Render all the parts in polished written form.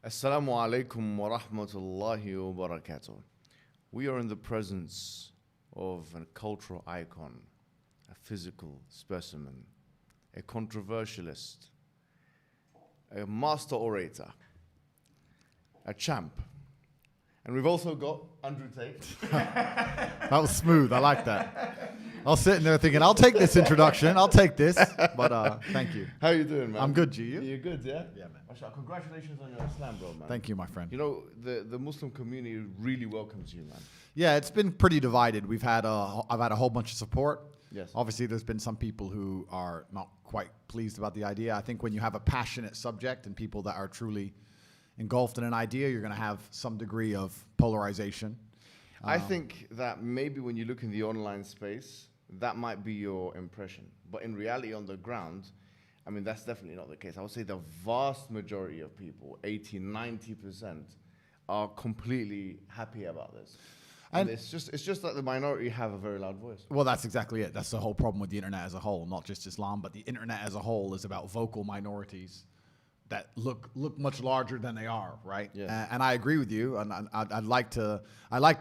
Assalamu alaikum wa rahmatullahi wa barakatuh. We are in the presence of a cultural icon, a physical specimen, a controversialist, a master orator, a champ. And we've also got Andrew Tate. That was smooth. I like that. I was sitting there thinking, I'll take this introduction. I'll take this. But thank you. How you doing, man? I'm good, G. You? You're good, yeah? Yeah, man. Mashallah, congratulations on your Islam, bro, man. Thank you, my friend. You know, the Muslim community really welcomes you, man. Yeah, it's been pretty divided. I've had a whole bunch of support. Yes. Obviously, there's been some people who are not quite pleased about the idea. I think when you have a passionate subject and people that are truly engulfed in an idea, you're going to have some degree of polarization. I think that maybe when you look in the online space, that might be your impression. But in reality, on the ground, I mean, that's definitely not the case. I would say the vast majority of people, 80, 90%, are completely happy about this. And it's just that the minority have a very loud voice. Well, that's exactly it. That's the whole problem with the internet as a whole, not just Islam, but the internet as a whole is about vocal minorities that look much larger than they are, right? Yeah. And I agree with you, and I'd like to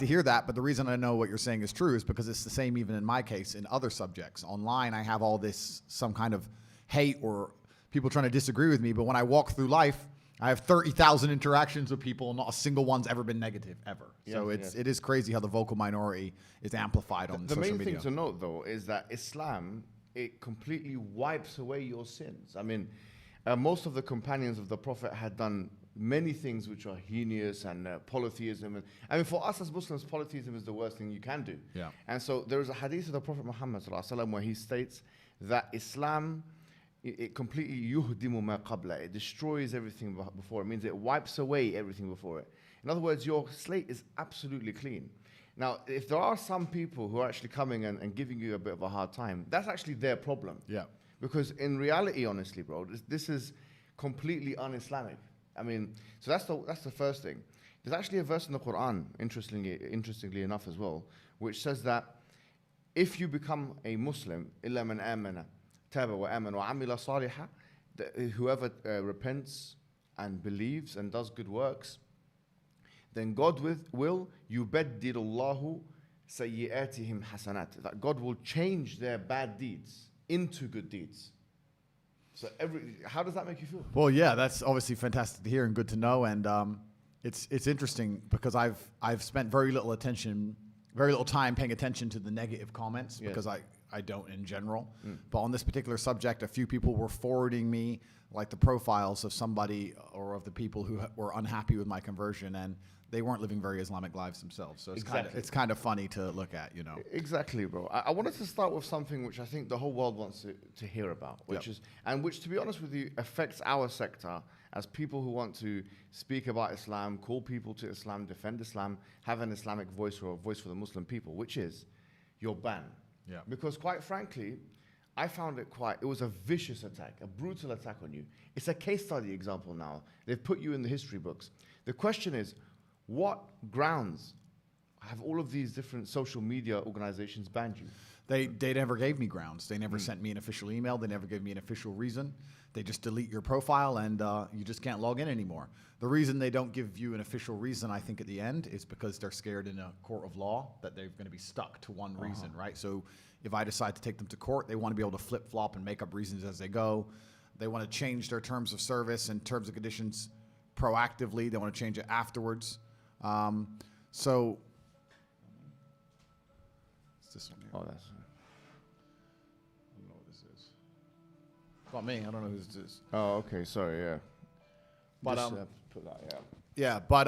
hear that. But the reason I know what you're saying is true is because it's the same even in my case in other subjects. Online, I have all this some kind of hate or people trying to disagree with me. But when I walk through life, I have 30,000 interactions with people, and not a single one's ever been negative ever. So it is crazy how the vocal minority is amplified on social media. The main thing to note, though, is that Islam, it completely wipes away your sins. I mean, most of the companions of the Prophet had done many things which are heinous and polytheism. And, I mean, for us as Muslims, polytheism is the worst thing you can do. Yeah. And so there is a hadith of the Prophet Muhammad ﷺ where he states that Islam, it completely yuhdimu ma qabla. It destroys everything before. It means it wipes away everything before it. In other words, your slate is absolutely clean. Now, if there are some people who are actually coming and giving you a bit of a hard time, that's actually their problem. Yeah. Because in reality, honestly, bro, this is completely un-Islamic. I mean, so that's the first thing. There's actually a verse in the Quran, interestingly enough as well, which says that if you become a Muslim, إِلَّا مَنْ آمَنَ تَابَ وَآمَنَ وَعَمِلَ صَالِحًا, whoever repents and believes and does good works, then God will يُبَدِّلُ اللَّهُ سَيِّئَاتِهِمْ حَسَنَاتٍ, that God will change their bad deeds into good deeds. So how does that make you feel? Well, yeah, that's obviously fantastic to hear and good to know. And it's interesting because I've spent very little time paying attention to the negative comments because I don't in general. But on this particular subject, a few people were forwarding me like the profiles of somebody or of the people who were unhappy with my conversion, and they weren't living very Islamic lives themselves. So it's kind of funny to look at, you know. Exactly, bro. I wanted to start with something which I think the whole world wants to hear about, which to be honest with you, affects our sector as people who want to speak about Islam, call people to Islam, defend Islam, have an Islamic voice or a voice for the Muslim people, which is your ban. Yeah. Because quite frankly, I found it was a vicious attack, a brutal attack on you. It's a case study example now. They've put you in the history books. The question is, what grounds have all of these different social media organizations banned you? They never gave me grounds. They never sent me an official email. They never gave me an official reason. They just delete your profile and you just can't log in anymore. The reason they don't give you an official reason, I think, at the end is because they're scared in a court of law that they're going to be stuck to one reason, right? So if I decide to take them to court, they want to be able to flip-flop and make up reasons as they go. They want to change their terms of service and terms and conditions proactively. They want to change it afterwards. So it's this one here. Oh, that's... I don't know what this is. It's not me. I don't know who this is. Oh, okay. Sorry, yeah. But Just, put that, yeah. yeah, but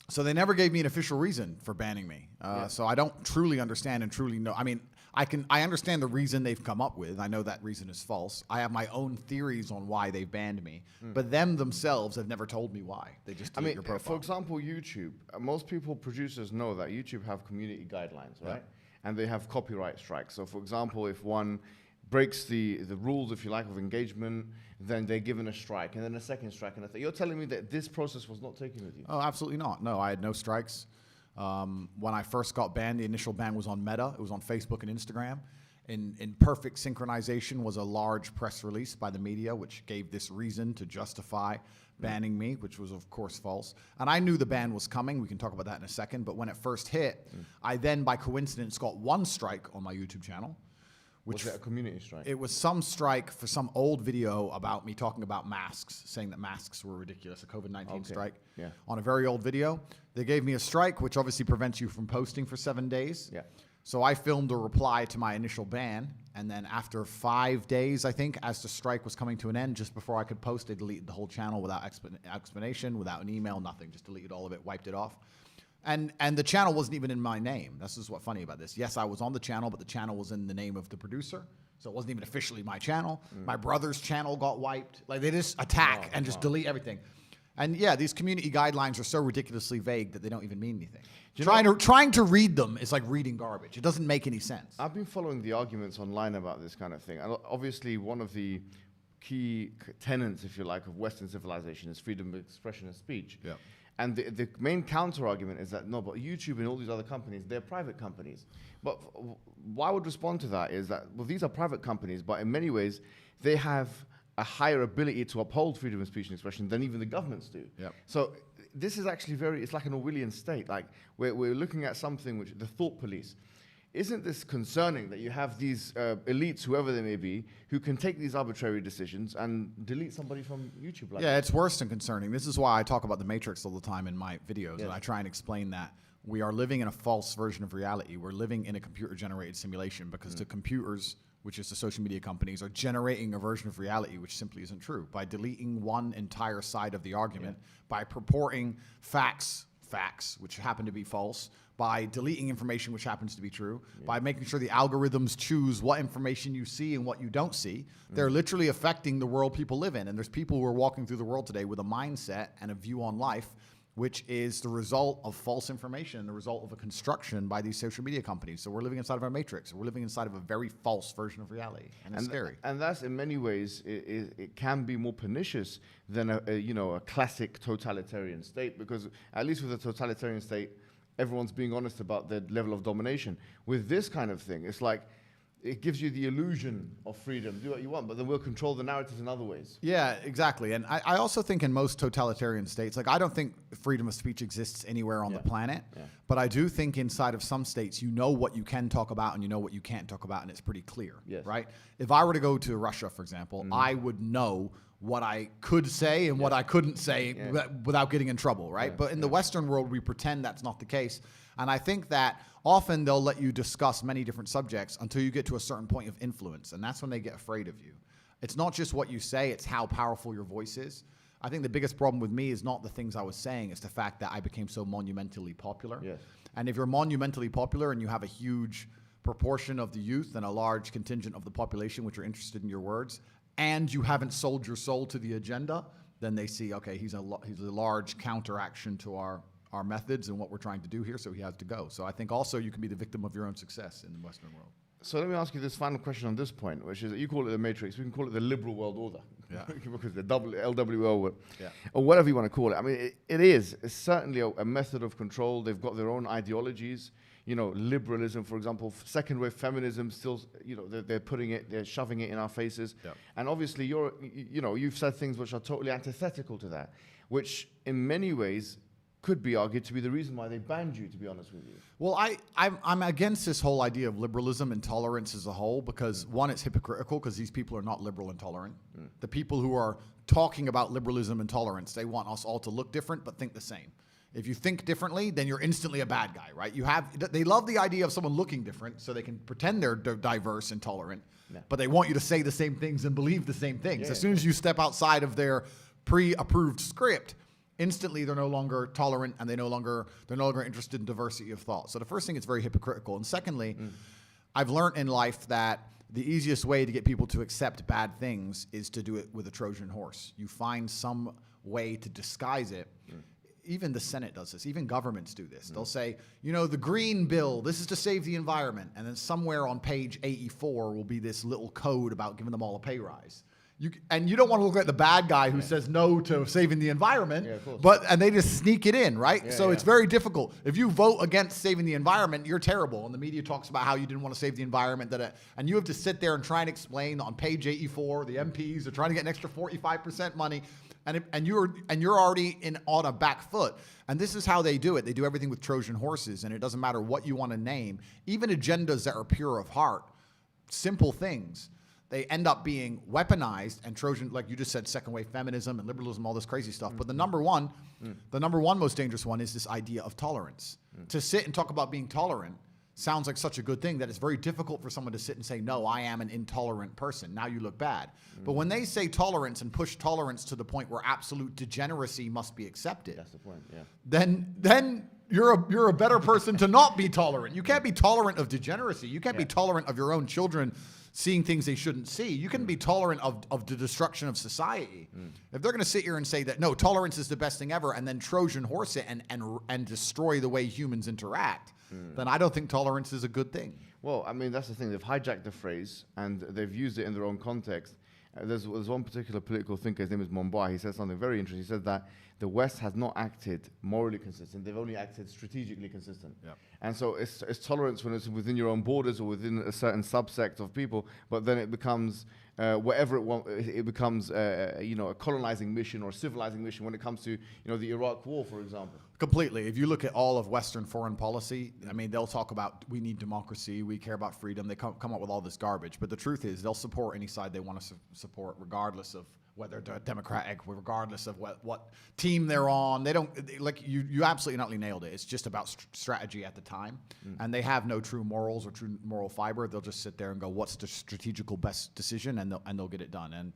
so they never gave me an official reason for banning me. So I don't truly understand and truly know. I mean, I understand the reason they've come up with. I know that reason is false. I have my own theories on why they banned me, but them themselves have never told me why. They just delete your profile. For example, YouTube. Most producers know that YouTube have community guidelines, right? And they have copyright strikes. So, for example, if one breaks the rules, if you like, of engagement, then they're given a strike, and then a second strike, and a third. You're telling me that this process was not taken with you? Oh, absolutely not. No, I had no strikes. When I first got banned, the initial ban was on Meta. It was on Facebook and Instagram. in perfect synchronization was a large press release by the media, which gave this reason to justify banning me, which was, of course, false. And I knew the ban was coming. We can talk about that in a second. But when it first hit, I then, by coincidence, got one strike on my YouTube channel. Was it a community strike? It was some strike for some old video about me talking about masks, saying that masks were ridiculous, a COVID-19 strike. Yeah. On a very old video. They gave me a strike, which obviously prevents you from posting for 7 days. Yeah. So I filmed a reply to my initial ban, and then after 5 days, I think, as the strike was coming to an end, just before I could post, they deleted the whole channel without explanation, without an email, nothing, just deleted all of it, wiped it off. And the channel wasn't even in my name. This is what's funny about this. Yes, I was on the channel, but the channel was in the name of the producer, so it wasn't even officially my channel. My brother's channel got wiped. Like, they just attack and just delete everything. And yeah, these community guidelines are so ridiculously vague that they don't even mean anything. Trying to read them is like reading garbage. It doesn't make any sense. I've been following the arguments online about this kind of thing. And obviously, one of the key tenets, if you like, of Western civilization is freedom of expression and speech. Yeah. And the main counter-argument is that, no, but YouTube and all these other companies, they're private companies. But why I would respond to that is that, well, these are private companies, but in many ways, they have a higher ability to uphold freedom of speech and expression than even the governments do. Yep. So this is actually it's like an Orwellian state. Like, we're looking at something which, the thought police. Isn't this concerning that you have these elites, whoever they may be, who can take these arbitrary decisions and delete somebody from YouTube? Like Yeah, it's worse than concerning. This is why I talk about the Matrix all the time in my videos, Yes. and I try and explain that we are living in a false version of reality. We're living in a computer-generated simulation because the computers, which is the social media companies, are generating a version of reality which simply isn't true. By deleting one entire side of the argument, by purporting facts, which happen to be false, by deleting information which happens to be true, by making sure the algorithms choose what information you see and what you don't see, they're literally affecting the world people live in. And there's people who are walking through the world today with a mindset and a view on life which is the result of false information, the result of a construction by these social media companies. So we're living inside of a matrix. We're living inside of a very false version of reality, and it's scary. And that's, in many ways, it can be more pernicious than a classic totalitarian state, because at least with a totalitarian state, everyone's being honest about their level of domination. With this kind of thing, it's like, it gives you the illusion of freedom. Do what you want, but then we'll control the narratives in other ways. Yeah, exactly. And I also think in most totalitarian states, like, I don't think freedom of speech exists anywhere on the planet, but I do think inside of some states, you know what you can talk about and you know what you can't talk about, and it's pretty clear, right? If I were to go to Russia, for example, I would know what I could say and what I couldn't say without getting in trouble, right? But in the Western world, we pretend that's not the case. And I think that often they'll let you discuss many different subjects until you get to a certain point of influence, and that's when they get afraid of you. It's not just what you say, it's how powerful your voice is. I think the biggest problem with me is not the things I was saying, it's the fact that I became so monumentally popular. And if you're monumentally popular and you have a huge proportion of the youth and a large contingent of the population which are interested in your words, and you haven't sold your soul to the agenda, then they see, okay, he's a large counteraction to our methods and what we're trying to do here, so he has to go. So I think also you can be the victim of your own success in the Western world. So let me ask you this final question on this point, which is, you call it the matrix, we can call it the liberal world order. Because the LWO, or whatever you want to call it. I mean, it's certainly a method of control. They've got their own ideologies. You know, liberalism, for example, second wave feminism, still, they're shoving it in our faces. And obviously you've said things which are totally antithetical to that, which in many ways could be argued to be the reason why they banned you, to be honest with you. Well, I'm against this whole idea of liberalism and tolerance as a whole, because one, it's hypocritical because these people are not liberal and tolerant. The people who are talking about liberalism and tolerance, they want us all to look different but think the same. If you think differently, then you're instantly a bad guy, right? They love the idea of someone looking different so they can pretend they're diverse and tolerant, but they want you to say the same things and believe the same things. As soon as you step outside of their pre-approved script, instantly they're no longer tolerant and they're no longer interested in diversity of thought. So the first thing, it's very hypocritical. And secondly, I've learned in life that the easiest way to get people to accept bad things is to do it with a Trojan horse. You find some way to disguise it. Even the Senate does this. Even governments do this. They'll say, the green bill, this is to save the environment. And then somewhere on page 84 will be this little code about giving them all a pay rise. And you don't want to look like the bad guy who says no to saving the environment, Yeah, of course. and they just sneak it in, right? Yeah, So yeah. it's very difficult. If you vote against saving the environment, you're terrible. And the media talks about how you didn't want to save the environment, and you have to sit there and try and explain on page 84, the MPs are trying to get an extra 45% money, and you're already on a back foot. And this is how they do it. They do everything with Trojan horses, and it doesn't matter what you want to name, even agendas that are pure of heart, simple things. They end up being weaponized and Trojan, like you just said, second wave feminism and liberalism, all this crazy stuff. But the number one most dangerous one is this idea of tolerance. To sit and talk about being tolerant sounds like such a good thing that it's very difficult for someone to sit and say, no, I am an intolerant person. Now you look bad. But when they say tolerance and push tolerance to the point where absolute degeneracy must be accepted, That's the point. Yeah. then you're a better person to not be tolerant. You can't be tolerant of degeneracy. You can't be tolerant of your own children seeing things they shouldn't see. You can be tolerant of the destruction of society. If they're going to sit here and say that, no, tolerance is the best thing ever, and then Trojan horse it and destroy the way humans interact, then I don't think tolerance is a good thing. Well, I mean, that's the thing. They've hijacked the phrase and they've used it in their own context. There's one particular political thinker, his name is Mumbai. He said something very interesting. He said that the West has not acted morally consistent. They've only acted strategically consistent. Yep. And so it's tolerance when it's within your own borders or within a certain subsect of people, but then it becomes whatever it becomes, a colonizing mission or a civilizing mission when it comes to, the Iraq War, for example. Completely. If you look at all of Western foreign policy, I mean, they'll talk about we need democracy, we care about freedom. They come up with all this garbage. But the truth is they'll support any side they want to support, regardless of whether they're Democratic, regardless of what team they're on. You absolutely not nailed it. It's just about strategy at the time. And they have no true morals or true moral fiber. They'll just sit there and go, what's the strategical best decision? And they'll get it done. And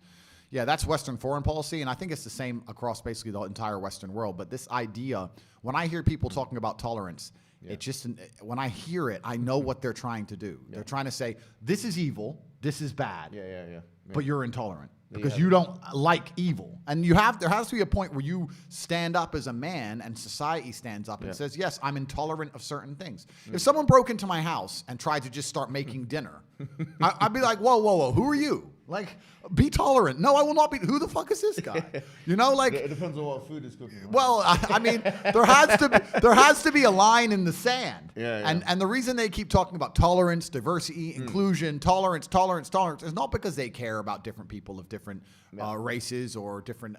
yeah, that's Western foreign policy, and I think it's the same across basically the entire Western world. But this idea, when I hear people talking about tolerance, when I hear it, I know what they're trying to do. They're trying to say, this is evil, this is bad, but you're intolerant because you don't like evil. And there has to be a point where you stand up as a man and society stands up and says, yes, I'm intolerant of certain things. If someone broke into my house and tried to just start making dinner, I'd be like, whoa, who are you? Like, be tolerant. No, I will not be. Who the fuck is this guy? It depends on what food is cooking. Right? Well, I mean, there has to be a line in the sand. Yeah. And the reason they keep talking about tolerance, diversity, inclusion, tolerance is not because they care about different people of different races or different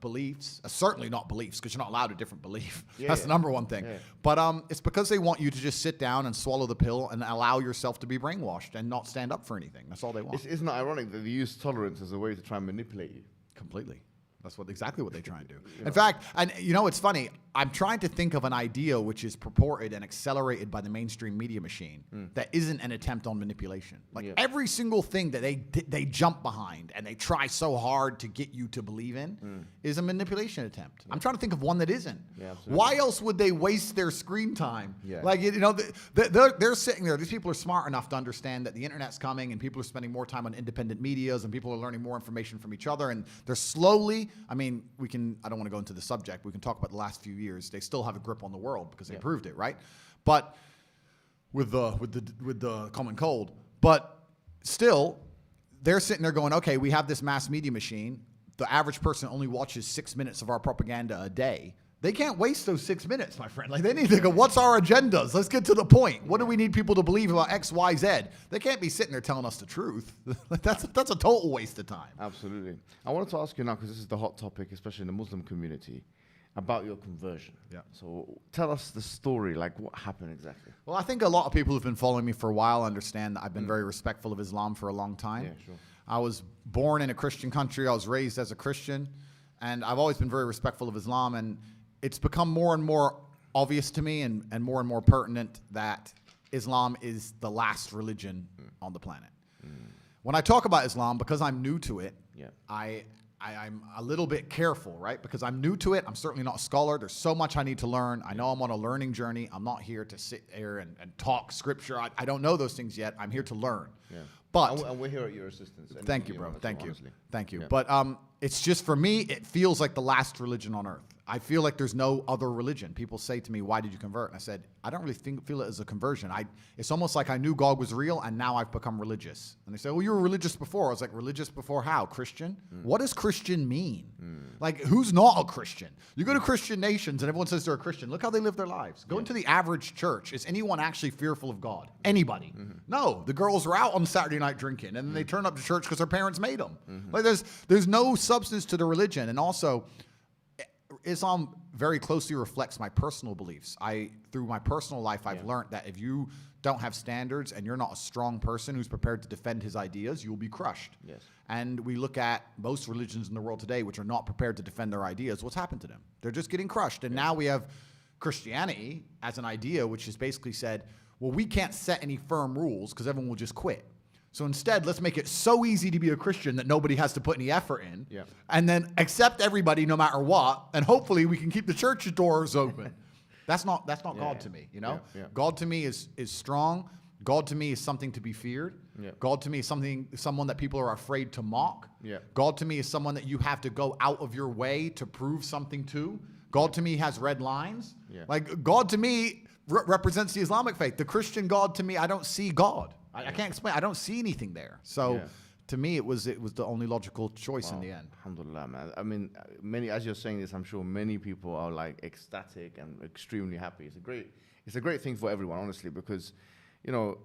beliefs. Certainly not beliefs, because you're not allowed a different belief. That's the number one thing. Yeah. But it's because they want you to just sit down and swallow the pill and allow yourself to be brainwashed and not stand up for anything. That's all they want. Isn't it ironic that they use tolerance as a way to try and manipulate you? Completely. That's exactly what they try and do. In fact, and it's funny, I'm trying to think of an idea which is purported and accelerated by the mainstream media machine that isn't an attempt on manipulation. Every single thing that they jump behind and they try so hard to get you to believe in is a manipulation attempt. I'm trying to think of one that isn't. Why else would they waste their screen time? They're sitting there. These people are smart enough to understand that the internet's coming and people are spending more time on independent medias and people are learning more information from each other, and they're slowly, I don't want to go into the subject. We can talk about the last few years. They still have a grip on the world because they proved it, right? But with the common cold, but still, they're sitting there going, okay, we have this mass media machine. The average person only watches 6 minutes of our propaganda a day. They can't waste those 6 minutes, my friend. They need to go, what's our agendas? Let's get to the point. What do we need people to believe about X, Y, Z? They can't be sitting there telling us the truth. That's a total waste of time. Absolutely. I wanted to ask you now, because this is the hot topic, especially in the Muslim community, about your conversion. Yeah. So tell us the story, what happened exactly? Well, I think a lot of people who've been following me for a while understand that I've been very respectful of Islam for a long time. Yeah, sure. I was born in a Christian country. I was raised as a Christian. And I've always been very respectful of Islam. And it's become more and more obvious to me and more pertinent that Islam is the last religion on the planet. When I talk about Islam, because I'm new to it, I'm a little bit careful, right? Because I'm new to it. I'm certainly not a scholar. There's so much I need to learn. I know I'm on a learning journey. I'm not here to sit here and talk scripture. I don't know those things yet. I'm here to learn. Yeah. But and we're here at your assistance. Thank you, bro. Thank you. Honestly. Thank you. Yeah. But it's just, for me, it feels like the last religion on earth. I feel like there's no other religion. People say to me, why did you convert? And I said, I don't really feel it as a conversion. It's almost like I knew God was real and now I've become religious. And they say, well, you were religious before. I was like, religious before how? Christian? What does Christian mean? Like, who's not a Christian? You go to Christian nations and everyone says they're a Christian. Look how they live their lives. Go into the average church. Is anyone actually fearful of God? Anybody? No. The girls are out on Saturday night drinking and then they turn up to church because their parents made them. Like, there's no substance to the religion. And also, Islam very closely reflects my personal beliefs. Through my personal life, I've learned that if you don't have standards and you're not a strong person who's prepared to defend his ideas, you will be crushed. Yes. And we look at most religions in the world today which are not prepared to defend their ideas. What's happened to them? They're just getting crushed. And now we have Christianity as an idea which has basically said, well, we can't set any firm rules because everyone will just quit. So instead, let's make it so easy to be a Christian that nobody has to put any effort in. Yeah. And then accept everybody no matter what. And hopefully we can keep the church doors open. That's not God to me, you know? Yeah. God to me is strong. God to me is something to be feared. Yeah. God to me is someone that people are afraid to mock. Yeah. God to me is someone that you have to go out of your way to prove something to. God to me has red lines. Yeah. Like, God to me represents the Islamic faith. The Christian God to me, I don't see God. I can't explain. I don't see anything there. So to me, it was the only logical choice in the end. Alhamdulillah, man. I mean, as you're saying this, I'm sure many people are like ecstatic and extremely happy. It's a great thing for everyone, honestly, because, you know,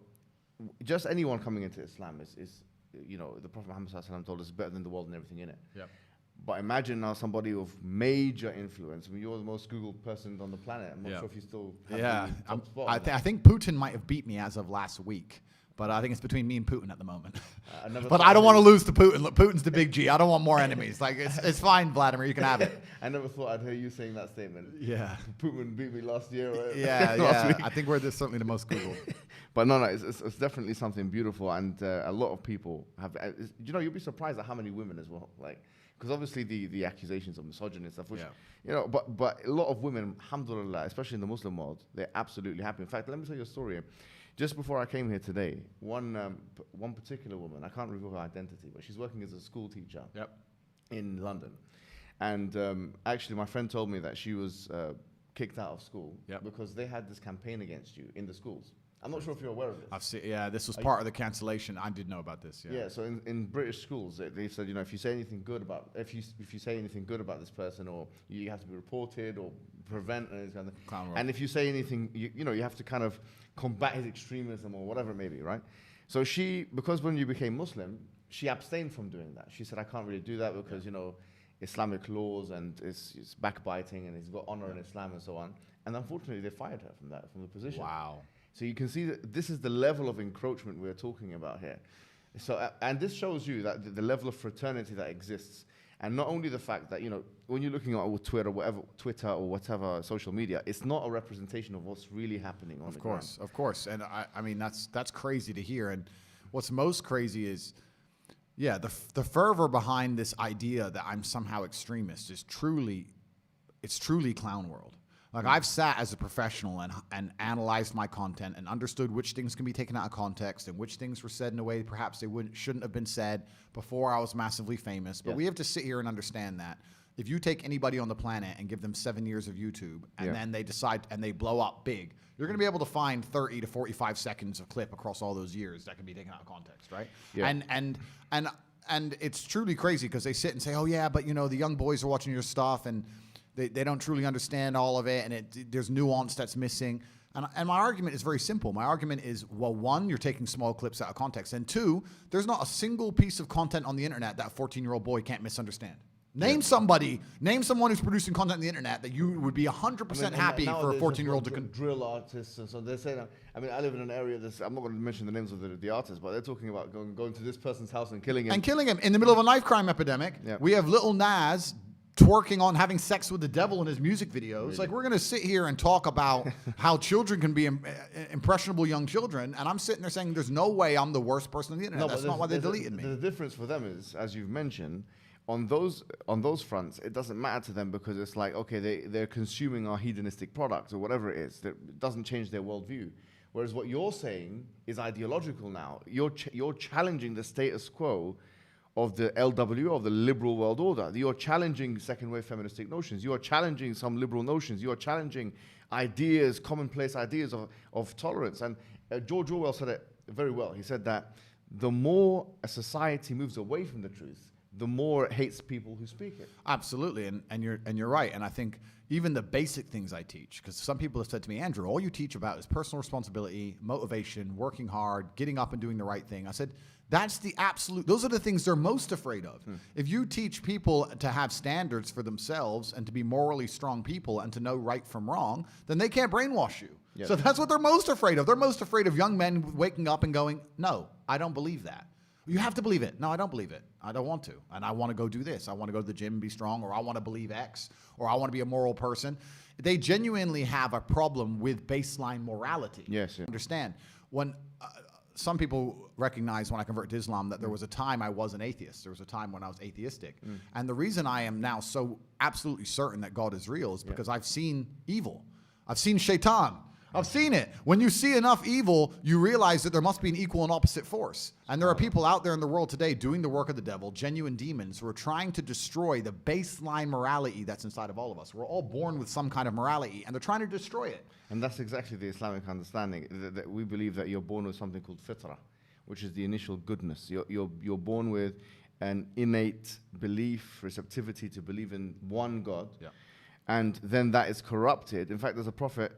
just anyone coming into Islam is you know, the Prophet Muhammad sallallahu alaihi wasallam told us better than the world and everything in it. Yep. But imagine now somebody of major influence. I mean, you're the most Googled person on the planet. I'm not sure if you still have the top spot. I think Putin might have beat me as of last week. But I think it's between me and Putin at the moment. But I don't want to lose to Putin. Look, Putin's the big G. I don't want more enemies. Like, it's fine, Vladimir. You can have it. I never thought I'd hear you saying that statement. Yeah. Putin beat me last year. Right? Yeah. I think we're certainly the most Googled. But no, it's definitely something beautiful. And a lot of people have, you know, you'll be surprised at how many women as well. Like, because obviously the accusations of misogyny and stuff, which, you know, but a lot of women, alhamdulillah, especially in the Muslim world, they're absolutely happy. In fact, let me tell you a story. Just before I came here today, one particular woman, I can't reveal her identity, but she's working as a school teacher in London. And actually, my friend told me that she was kicked out of school because they had this campaign against you in the schools. I'm not sure if you're aware of this. I've seen, this was part of the cancellation. I did know about this. Yeah. So in British schools, they said, you know, if you say anything good about if you say anything good about this person, or you have to be reported or prevent and kind of, and if you say anything, you know, you have to kind of combat his extremism or whatever it may be, right? So because when you became Muslim, she abstained from doing that. She said, I can't really do that because, you know, Islamic laws and it's backbiting and it's got honor in Islam and so on. And unfortunately, they fired her from the position. Wow. So you can see that this is the level of encroachment we're talking about here. So, and this shows you that the level of fraternity that exists. And not only the fact that, you know, when you're looking at Twitter or whatever social media, it's not a representation of what's really happening on the ground. Of course. And I mean, that's crazy to hear. And what's most crazy is, the fervor behind this idea that I'm somehow extremist is truly clown world. Like, I've sat as a professional and analyzed my content and understood which things can be taken out of context and which things were said in a way perhaps they shouldn't have been said before I was massively famous. But we have to sit here and understand that if you take anybody on the planet and give them 7 years of YouTube and then they decide and they blow up big, you're going to be able to find 30 to 45 seconds of clip across all those years that can be taken out of context, right? Yeah. And it's truly crazy because they sit and say, oh yeah, but you know, the young boys are watching your stuff and they don't truly understand all of it, and there's nuance that's missing. And my argument is very simple. My argument is, well, one, you're taking small clips out of context, and two, there's not a single piece of content on the internet that a 14-year-old boy can't misunderstand. Name someone who's producing content on the internet that you would be 100% happy for a 14-year-old to drill artists, and so they're saying. I mean, I live in an area I'm not going to mention the names of the artists, but they're talking about going to this person's house and killing him. And killing him in the middle of a knife crime epidemic. Yeah. We have Lil Nas twerking on having sex with the devil in his music videos. Really? Like, we're going to sit here and talk about how children can be impressionable young children, and I'm sitting there saying there's no way I'm the worst person on the internet. That's not why they deleted me. The difference for them is, as you've mentioned, on those fronts, it doesn't matter to them because it's like, okay, they're consuming our hedonistic product or whatever it is. That doesn't change their worldview. Whereas what you're saying is ideological now. You're challenging the status quo of the LW, of the liberal world order. You're challenging second wave feministic notions. You are challenging some liberal notions. You are challenging ideas, commonplace ideas of tolerance. And George Orwell said it very well. He said that the more a society moves away from the truth, the more it hates people who speak it. Absolutely, and you're right. And I think even the basic things I teach, because some people have said to me, Andrew, all you teach about is personal responsibility, motivation, working hard, getting up and doing the right thing. I said, that's the absolute, those are the things they're most afraid of. If you teach people to have standards for themselves and to be morally strong people and to know right from wrong, then they can't brainwash you. Yes. So that's what they're most afraid of. They're most afraid of young men waking up and going, no, I don't believe that. You have to believe it. No, I don't believe it. I don't want to. And I want to go do this. I want to go to the gym and be strong, or I want to believe X, or I want to be a moral person. They genuinely have a problem with baseline morality. Yes. Yeah. Understand? When some people recognize when I converted to Islam that there was a time I was an atheist. There was a time when I was atheistic. And the reason I am now so absolutely certain that God is real is because I've seen evil. I've seen shaitan. I've seen it. When you see enough evil, you realize that there must be an equal and opposite force. And there are people out there in the world today doing the work of the devil, genuine demons, who are trying to destroy the baseline morality that's inside of all of us. We're all born with some kind of morality, and they're trying to destroy it. And that's exactly the Islamic understanding, that we believe that you're born with something called fitrah, which is the initial goodness. You're born with an innate belief, receptivity to believe in one God. Yeah. And then that is corrupted. In fact, there's a prophet,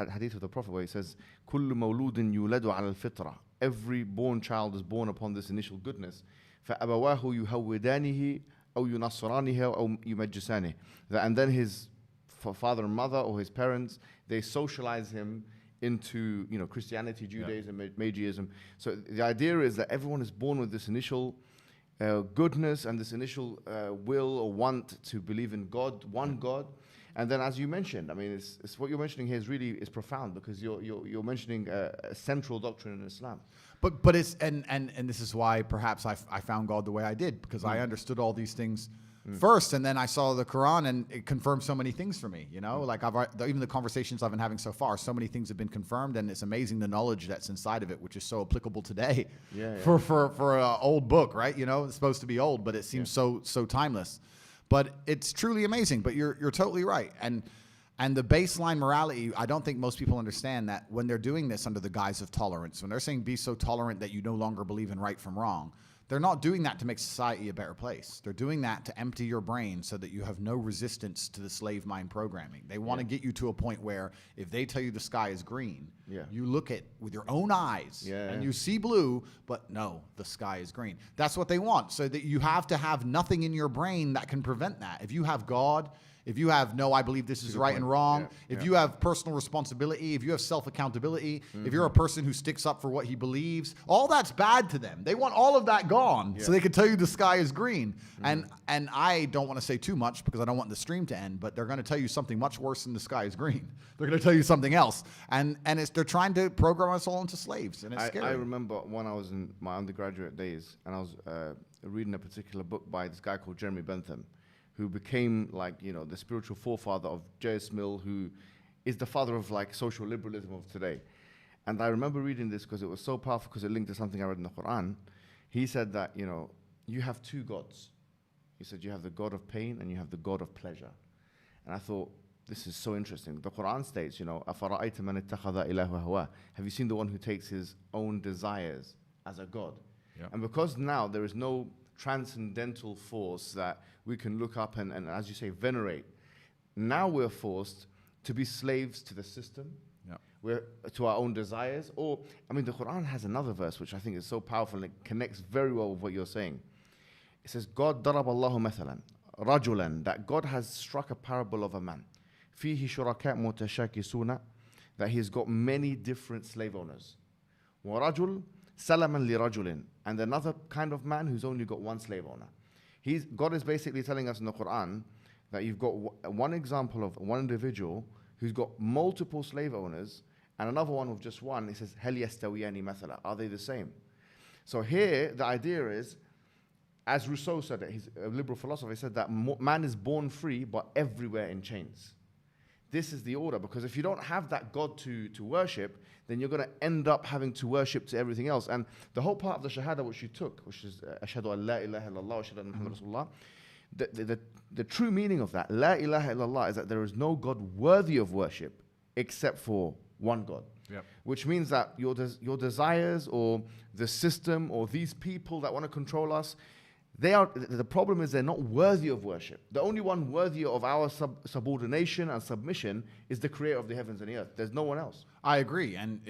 hadith of the Prophet, where he says, كُلُّ مَوْلُودٍ يُولَدُ عَلَى الْفِطْرَةِ. Every born child is born upon this initial goodness. فَأَبَوَاهُ يُهَوِّدَانِهِ أَوْ يُنَصِّرَانِهِ أَوْ يُمَجِّسَانِهِ. And then his father and mother, or his parents, they socialize him into Christianity, Judaism, Magiism. So the idea is that everyone is born with this initial goodness and this initial will or want to believe in God, one God. And then, as you mentioned, I mean, it's what you're mentioning here is profound, because you're mentioning a central doctrine in Islam. But it's and this is why perhaps I found God the way I did, because I understood all these things first, and then I saw the Quran, and it confirmed so many things for me. Like even the conversations I've been having so far, so many things have been confirmed, and it's amazing the knowledge that's inside of it, which is so applicable today. For an old book, right? It's supposed to be old, but it seems so timeless. But it's truly amazing. But you're totally right. And the baseline morality, I don't think most people understand that when they're doing this under the guise of tolerance, when they're saying be so tolerant that you no longer believe in right from wrong, they're not doing that to make society a better place. They're doing that to empty your brain so that you have no resistance to the slave mind programming. They want to get you to a point where if they tell you the sky is green, you look at with your own eyes and you see blue, but no, the sky is green. That's what they want, so that you have to have nothing in your brain that can prevent that. If you have God, if you have, no, I believe this is right and wrong, if you have personal responsibility, if you have self-accountability, if you're a person who sticks up for what he believes, all that's bad to them. They want all of that gone so they can tell you the sky is green. And I don't want to say too much because I don't want the stream to end, but they're going to tell you something much worse than the sky is green. They're going to tell you something else. And they're trying to program us all into slaves, and it's scary. I remember when I was in my undergraduate days, and I was reading a particular book by this guy called Jeremy Bentham, who became the spiritual forefather of J.S. Mill, who is the father of social liberalism of today. And I remember reading this because it was so powerful, because it linked to something I read in the Quran. He said that, you have two gods. He said you have the God of pain and you have the God of pleasure. And I thought, this is so interesting. The Quran states, أَفَرَأَيْتَ مَنِ اتَّخَذَ إِلَهُ هَوَاهُ. Have you seen the one who takes his own desires as a God? Yep. And because now there is no transcendental force that we can look up and, as you say, venerate, now we're forced to be slaves to the system, we're to our own desires. Or, the Quran has another verse which I think is so powerful, and it connects very well with what you're saying. It says, God ضرب الله مثلا رجلا, that God has struck a parable of a man, فيه شركاء متشاكسون, that he's got many different slave owners. ورجل سلما لرجل, and another kind of man who's only got one slave owner. God is basically telling us in the Quran that you've got one example of one individual who's got multiple slave owners, and another one with just one. He says, هل يستويان مثلا, are they the same? So here the idea is, as Rousseau said it, he's a liberal philosopher, he said that man is born free but everywhere in chains. this is the order. Because if you don't have that God to worship, then you're going to end up having to worship to everything else. And the whole part of the Shahada which you took, which is Ashhadu an la ilaha illallah wa ashhadu anna Muhammad Rasulullah, the true meaning of that, La ilaha illallah, is that there is no God worthy of worship except for one God. Yep. Which means that your desires or the system or these people that want to control us, the problem is they're not worthy of worship. The only one worthy of our subordination and submission is the creator of the heavens and the earth. There's no one else. I agree, and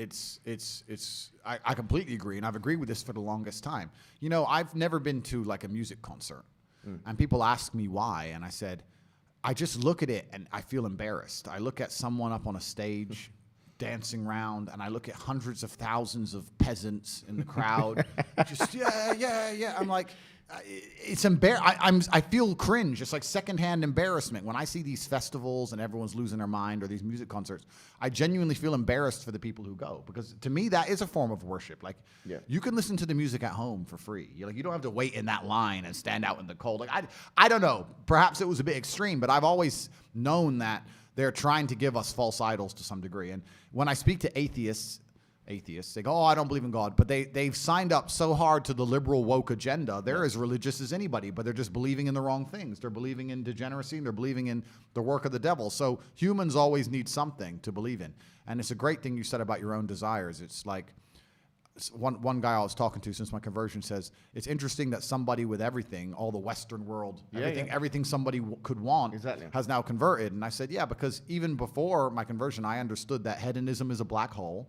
I completely agree, and I've agreed with this for the longest time. You know, I've never been to like a music concert, and people ask me why, and I said, I just look at it and I feel embarrassed. I look at someone up on a stage dancing around, and I look at hundreds of thousands of peasants in the crowd, just yeah. I'm like, it's I feel cringe. It's like secondhand embarrassment when I see these festivals and everyone's losing their mind, or these music concerts. I genuinely feel embarrassed for the people who go, because to me that is a form of worship. Like, you can listen to the music at home for free. You don't have to wait in that line and stand out in the cold. Like, I don't know. Perhaps it was a bit extreme, but I've always known that they're trying to give us false idols to some degree. And when I speak to atheists, they go, oh, I don't believe in God. But they've signed up so hard to the liberal woke agenda. They're as religious as anybody, but they're just believing in the wrong things. They're believing in degeneracy, and they're believing in the work of the devil. So humans always need something to believe in. And it's a great thing you said about your own desires. It's like, one guy I was talking to since my conversion says, it's interesting that somebody with everything, all the Western world, everything somebody could want, has now converted. And I said, yeah, because even before my conversion, I understood that hedonism is a black hole,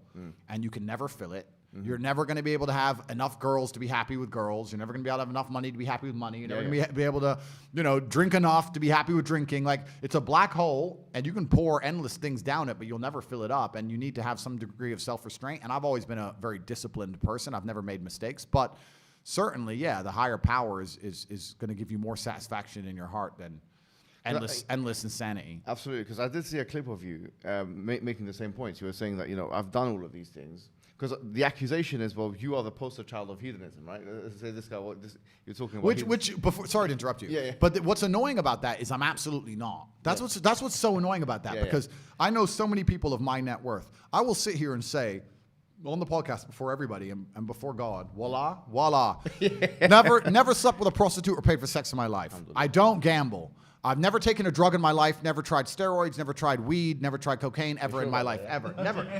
and you can never fill it. You're never going to be able to have enough girls to be happy with girls. You're never going to be able to have enough money to be happy with money. You're never going to be able to, drink enough to be happy with drinking. Like, it's a black hole, and you can pour endless things down it, but you'll never fill it up. And you need to have some degree of self-restraint. And I've always been a very disciplined person. I've never made mistakes. But certainly, the higher power is going to give you more satisfaction in your heart than endless insanity. Absolutely, because I did see a clip of you making the same points. You were saying that, I've done all of these things. Because the accusation is, well, you are the poster child of hedonism, right? Say this guy, you're talking about. Sorry to interrupt you. But what's annoying about that is I'm absolutely not. That's what's so annoying about that, because I know so many people of my net worth. I will sit here and say, on the podcast before everybody and before God, voila. Never slept with a prostitute or paid for sex in my life. I don't gamble. I've never taken a drug in my life, never tried steroids, never tried weed, never tried cocaine ever in my life, ever.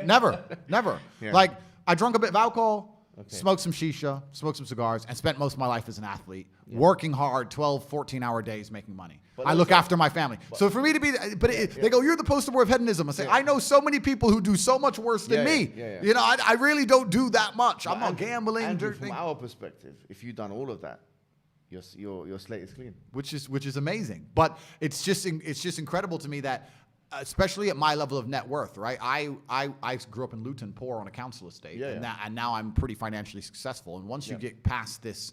Never. Yeah. Like, I drank a bit of alcohol, smoked some shisha, smoked some cigars, and spent most of my life as an athlete, working hard, 12, 14-hour days making money. But I look after my family. So for me to be, they go, you're the poster boy of hedonism. I say, I know so many people who do so much worse than me. I really don't do that much. I'm not gambling. Andrew, from our perspective, if you've done all of that, your slate is clean, which is amazing. But it's just incredible to me that, especially at my level of net worth, right? I grew up in Luton, poor on a council estate, and now I'm pretty financially successful. And once you get past this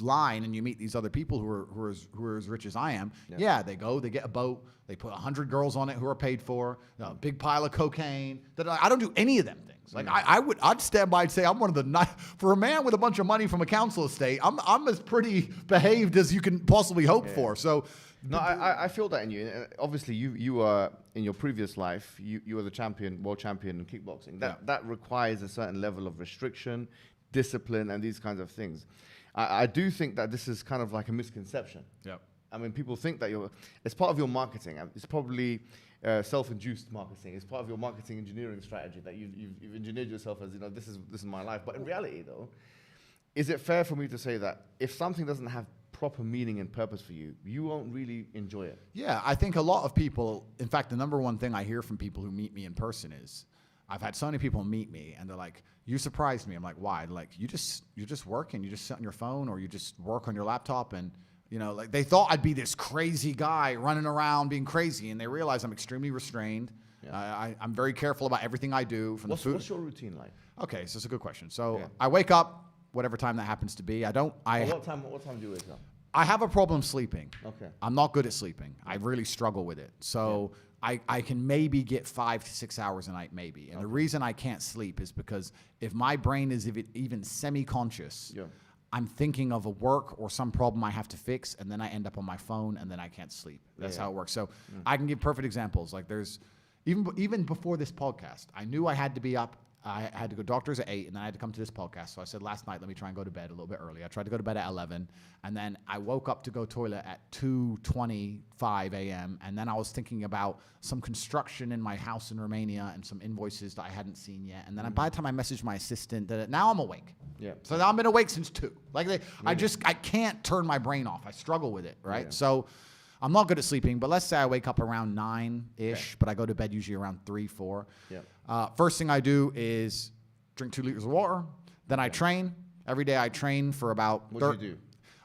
line and you meet these other people who are as rich as I am, they get a boat, they put 100 girls on it who are paid for, a big pile of cocaine. I don't do any of them things. Like, I'd stand by and say I'm one of the for a man with a bunch of money from a council estate, I'm as pretty behaved as you can possibly hope for. So no, I feel that in you. Obviously, you were in your previous life, you were the world champion in kickboxing. That requires a certain level of restriction, discipline, and these kinds of things. I do think that this is kind of like a misconception. Yeah. I mean, people think that it's part of your marketing. It's probably self-induced marketing. It's part of your marketing engineering strategy that you've engineered yourself as, this is my life. But in reality, though, is it fair for me to say that if something doesn't have proper meaning and purpose for you, you won't really enjoy it? Yeah, I think a lot of people, in fact, the number one thing I hear from people who meet me in person is, I've had so many people meet me and they're like, you surprised me. I'm like, why? Like, you're just working. You just sit on your phone or you just work on your laptop, and like, they thought I'd be this crazy guy running around being crazy, and they realize I'm extremely restrained. I'm very careful about everything I do. From the food. What's your routine like? Okay, so it's a good question. So I wake up, whatever time that happens to be. What time do you wake up? I have a problem sleeping. Okay. I'm not good at sleeping. I really struggle with it. So I can maybe get 5 to 6 hours a night, maybe. And the reason I can't sleep is because if my brain is even semi-conscious, I'm thinking of a work or some problem I have to fix, and then I end up on my phone, and then I can't sleep. That's how it works. So I can give perfect examples. Like there's even before this podcast, I knew I had to be up. I had to go doctors at 8, and then I had to come to this podcast. So I said last night, let me try and go to bed a little bit early. I tried to go to bed at 11, and then I woke up to go toilet at 2:25 a.m. And then I was thinking about some construction in my house in Romania and some invoices that I hadn't seen yet. And then by the time I messaged my assistant, now I'm awake. Yeah. So now I've been awake since 2. Like I can't turn my brain off. I struggle with it, right? Yeah. So I'm not good at sleeping, but let's say I wake up around 9-ish, but I go to bed usually around 3, 4. Yeah. First thing I do is drink 2 liters of water. Then I train. Every day I train for about... What do you do?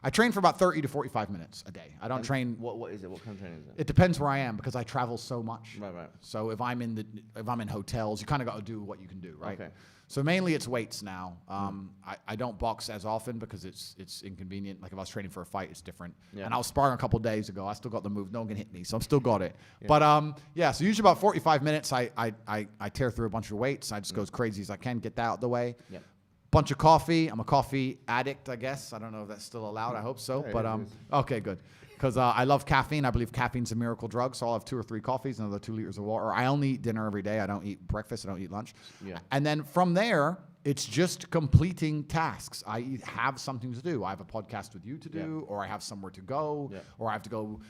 I train for about 30 to 45 minutes a day. I don't train... What is it? What kind of training is it? It depends where I am because I travel so much. Right. So if I'm in hotels, you kind of got to do what you can do, right? Okay. So mainly it's weights now. I don't box as often because it's inconvenient. Like if I was training for a fight, it's different. Yeah. And I was sparring a couple of days ago. I still got the move. No one can hit me, so I'm still got it. Yeah. But so usually about 45 minutes, I tear through a bunch of weights. I just go as crazy as I can, get that out of the way. Yeah. Bunch of coffee. I'm a coffee addict, I guess. I don't know if that's still allowed. I hope so. Yeah, but okay, good. Because I love caffeine. I believe caffeine's a miracle drug. So I'll have 2 or 3 coffees, another 2 liters of water. I only eat dinner every day. I don't eat breakfast. I don't eat lunch. Yeah. And then from there, it's just completing tasks. I have something to do. I have a podcast with you to do, or I have somewhere to go, or I have to go.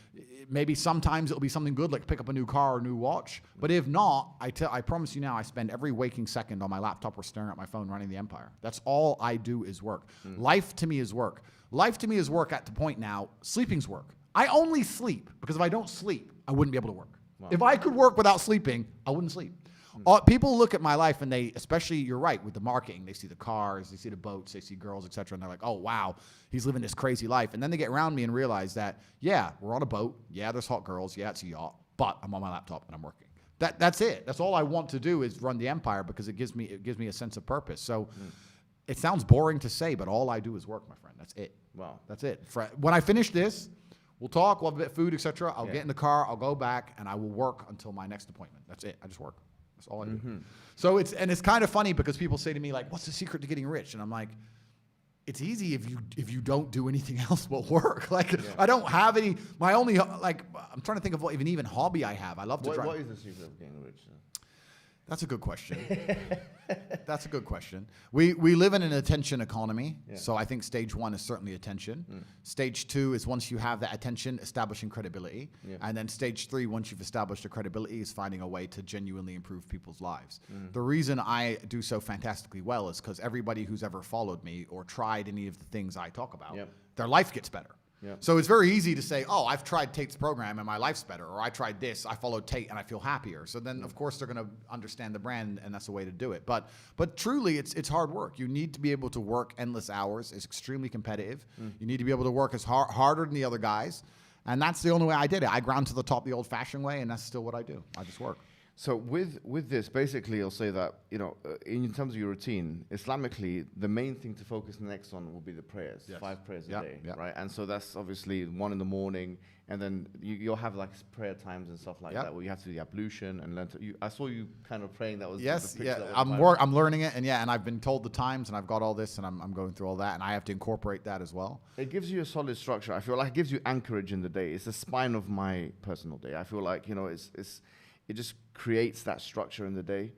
Maybe sometimes it'll be something good, like pick up a new car or a new watch. But if not, I promise you now, I spend every waking second on my laptop or staring at my phone running the empire. That's all I do is work. Life to me is work. Life to me is work at the point now, sleeping's work. I only sleep because if I don't sleep, I wouldn't be able to work. Wow. If I could work without sleeping, I wouldn't sleep. People look at my life and they, especially you're right, with the marketing, they see the cars, they see the boats, they see girls, etc. And they're like, oh, wow, he's living this crazy life. And then they get around me and realize that, yeah, we're on a boat. Yeah, there's hot girls. Yeah, it's a yacht. But I'm on my laptop and I'm working. That's it. That's all I want to do is run the empire because it gives me a sense of purpose. So it sounds boring to say, but all I do is work, my friend. That's it. Wow. That's it. When I finish this, we'll talk, we'll have a bit of food, etc. I'll get in the car, I'll go back, and I will work until my next appointment. That's it. I just work. That's all I do. So it's kind of funny because people say to me like, "What's the secret to getting rich?" And I'm like, "It's easy if you don't do anything else but work." Like I don't have any. My only I'm trying to think of what even hobby I have. I love to drive. What is the secret of getting rich? That's a good question. That's a good question. We live in an attention economy, so I think stage 1 is certainly attention. Stage 2 is once you have that attention, establishing credibility. And then stage 3, once you've established the credibility, is finding a way to genuinely improve people's lives. The reason I do so fantastically well is because everybody who's ever followed me or tried any of the things I talk about, their life gets better. So it's very easy to say, oh, I've tried Tate's program and my life's better, or I tried this, I followed Tate and I feel happier. So then, of course, they're going to understand the brand, and that's the way to do it. But truly, it's hard work. You need to be able to work endless hours. It's extremely competitive. You need to be able to work as harder than the other guys, and that's the only way I did it. I ground to the top the old-fashioned way, and that's still what I do. I just work. So with this, basically, I'll say that, in terms of your routine, Islamically, the main thing to focus next on will be the prayers, 5 prayers a day, right? And so that's obviously 1 in the morning, and then you'll have like prayer times and stuff like that where you have to do the ablution and learn to. I saw you kind of praying. That was I'm learning it, and I've been told the times, and I've got all this, and I'm going through all that, and I have to incorporate that as well. It gives you a solid structure. I feel like it gives you anchorage in the day. It's the spine of my personal day. I feel like it just creates that structure in the day.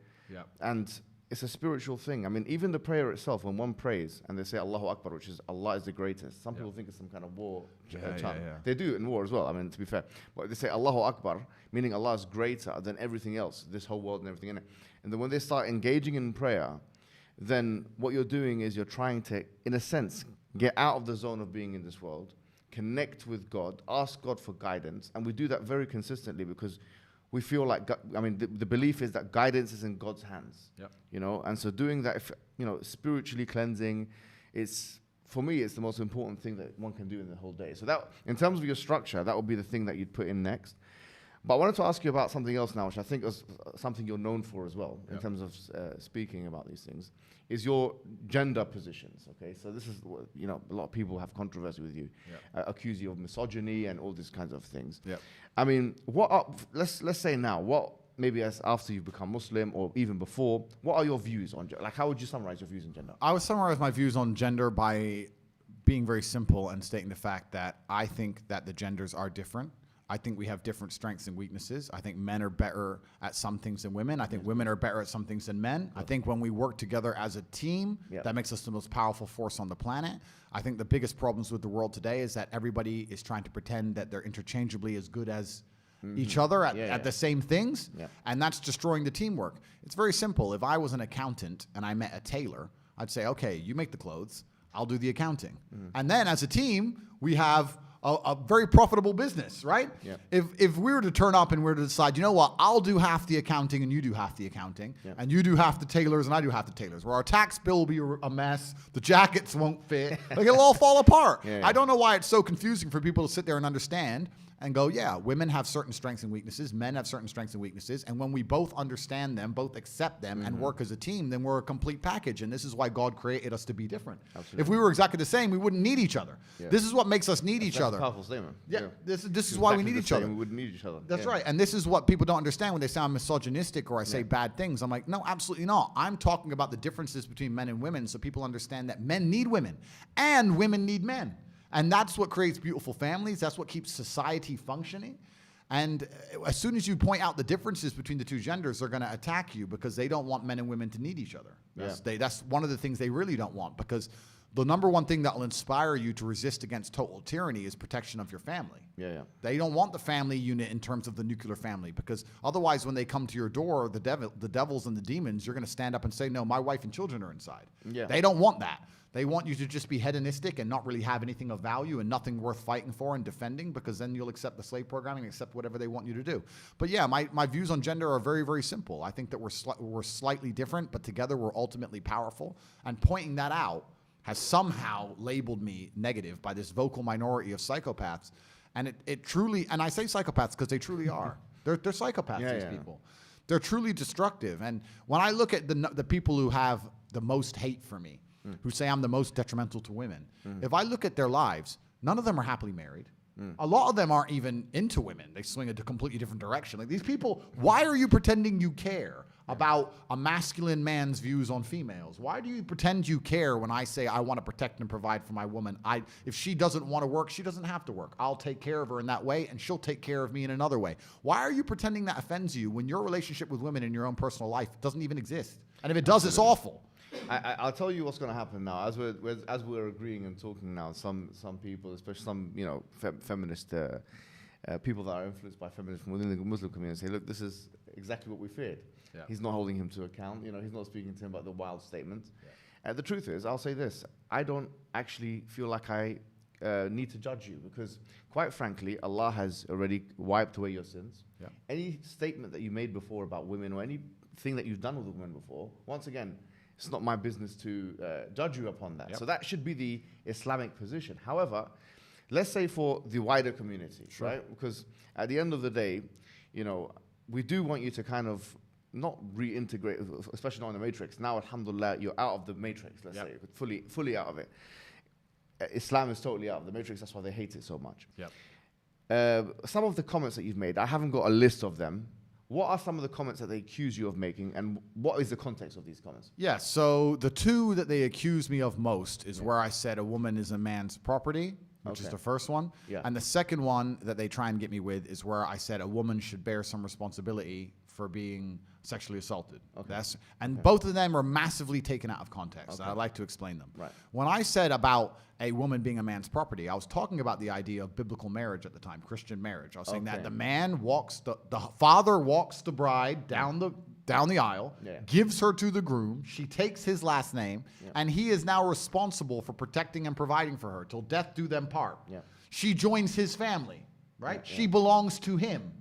And it's a spiritual thing. I mean, even the prayer itself, when one prays and they say Allahu Akbar, which is Allah is the greatest. Some people think it's some kind of war chant. They do it in war as well, I mean, to be fair. But they say Allahu Akbar, meaning Allah is greater than everything else, this whole world and everything in it. And then when they start engaging in prayer, then what you're doing is you're trying to, in a sense, get out of the zone of being in this world, connect with God, ask God for guidance. And we do that very consistently because we feel like, the belief is that guidance is in God's hands, and so doing that, spiritually cleansing, for me, it's the most important thing that one can do in the whole day. So that, in terms of your structure, that would be the thing that you'd put in next. But I wanted to ask you about something else now, which I think is something you're known for as well, in terms of speaking about these things, is your gender positions, okay? So this is, a lot of people have controversy with you, accuse you of misogyny and all these kinds of things. I mean, let's say now, maybe as after you've become Muslim or even before, what are your views on gender? Like, how would you summarize your views on gender? I would summarize my views on gender by being very simple and stating the fact that I think that the genders are different. I think we have different strengths and weaknesses. I think men are better at some things than women. I think women are better at some things than men. I think when we work together as a team, that makes us the most powerful force on the planet. I think the biggest problems with the world today is that everybody is trying to pretend that they're interchangeably as good as each other at the same things, and that's destroying the teamwork. It's very simple. If I was an accountant and I met a tailor, I'd say, okay, you make the clothes, I'll do the accounting. And then as a team, we have a very profitable business, right? If we were to turn up and we were to decide, you know what, I'll do half the accounting and you do half the accounting, and you do half the tailors and I do half the tailors, where our tax bill will be a mess, the jackets won't fit, like it'll all fall apart. I don't know why it's so confusing for people to sit there and understand and go, yeah, women have certain strengths and weaknesses, men have certain strengths and weaknesses, and when we both understand them, both accept them, and work as a team, then we're a complete package, and this is why God created us to be different. If we were exactly the same, we wouldn't need each other. This is what makes us need each other. That's a powerful statement. This is why we need each other. We wouldn't need each other. That's right, and this is what people don't understand when they sound misogynistic or I say bad things. I'm like, no, absolutely not. I'm talking about the differences between men and women so people understand that men need women, and women need men. And that's what creates beautiful families. That's what keeps society functioning. And as soon as you point out the differences between the two genders, they're going to attack you because they don't want men and women to need each other. That's one of the things they really don't want, because the number one thing that will inspire you to resist against total tyranny is protection of your family. They don't want the family unit in terms of the nuclear family, because otherwise when they come to your door, the devils and the demons, you're going to stand up and say, no, my wife and children are inside. They don't want that. They want you to just be hedonistic and not really have anything of value and nothing worth fighting for and defending, because then you'll accept the slave programming, accept whatever they want you to do. But yeah, my views on gender are very, very simple. I think that we're slightly different, but together we're ultimately powerful. And pointing that out has somehow labeled me negative by this vocal minority of psychopaths. And it truly, and I say psychopaths because they truly are. They're psychopaths, these people. They're truly destructive. And when I look at the people who have the most hate for me, who say I'm the most detrimental to women, if I look at their lives, none of them are happily married. A lot of them aren't even into women. They swing a completely different direction. Like, these people, why are you pretending you care about a masculine man's views on females? Why do you pretend you care when I say I want to protect and provide for my woman? If she doesn't want to work, she doesn't have to work. I'll take care of her in that way, and she'll take care of me in another way. Why are you pretending that offends you when your relationship with women in your own personal life doesn't even exist? And if it does, it's awful. I'll tell you what's going to happen now. As we're agreeing and talking now, some people, especially some feminist people that are influenced by feminism within the Muslim community, say, look, this is exactly what we feared. He's not holding him to account. He's not speaking to him about the wild statements. The truth is, I'll say this: I don't actually feel like I need to judge you, because, quite frankly, Allah has already wiped away your sins. Any statement that you made before about women, or anything that you've done with women before, once again, it's not my business to judge you upon that. So that should be the Islamic position. However, let's say for the wider community, right? Because at the end of the day, we do want you to kind of not reintegrate, especially not in the matrix. Now, alhamdulillah, you're out of the matrix, let's say, fully out of it. Islam is totally out of the matrix. That's why they hate it so much. Some of the comments that you've made, I haven't got a list of them. What are some of the comments that they accuse you of making, and what is the context of these comments? So the two that they accuse me of most is where I said a woman is a man's property, which is the first one. And the second one that they try and get me with is where I said a woman should bear some responsibility for being sexually assaulted. Both of them are massively taken out of context. I'd like to explain them. When I said about a woman being a man's property, I was talking about the idea of biblical marriage at the time, Christian marriage. I was saying that the man walks, the father walks the bride down the aisle, gives her to the groom, she takes his last name, and he is now responsible for protecting and providing for her till death do them part. She joins his family, right? She belongs to him.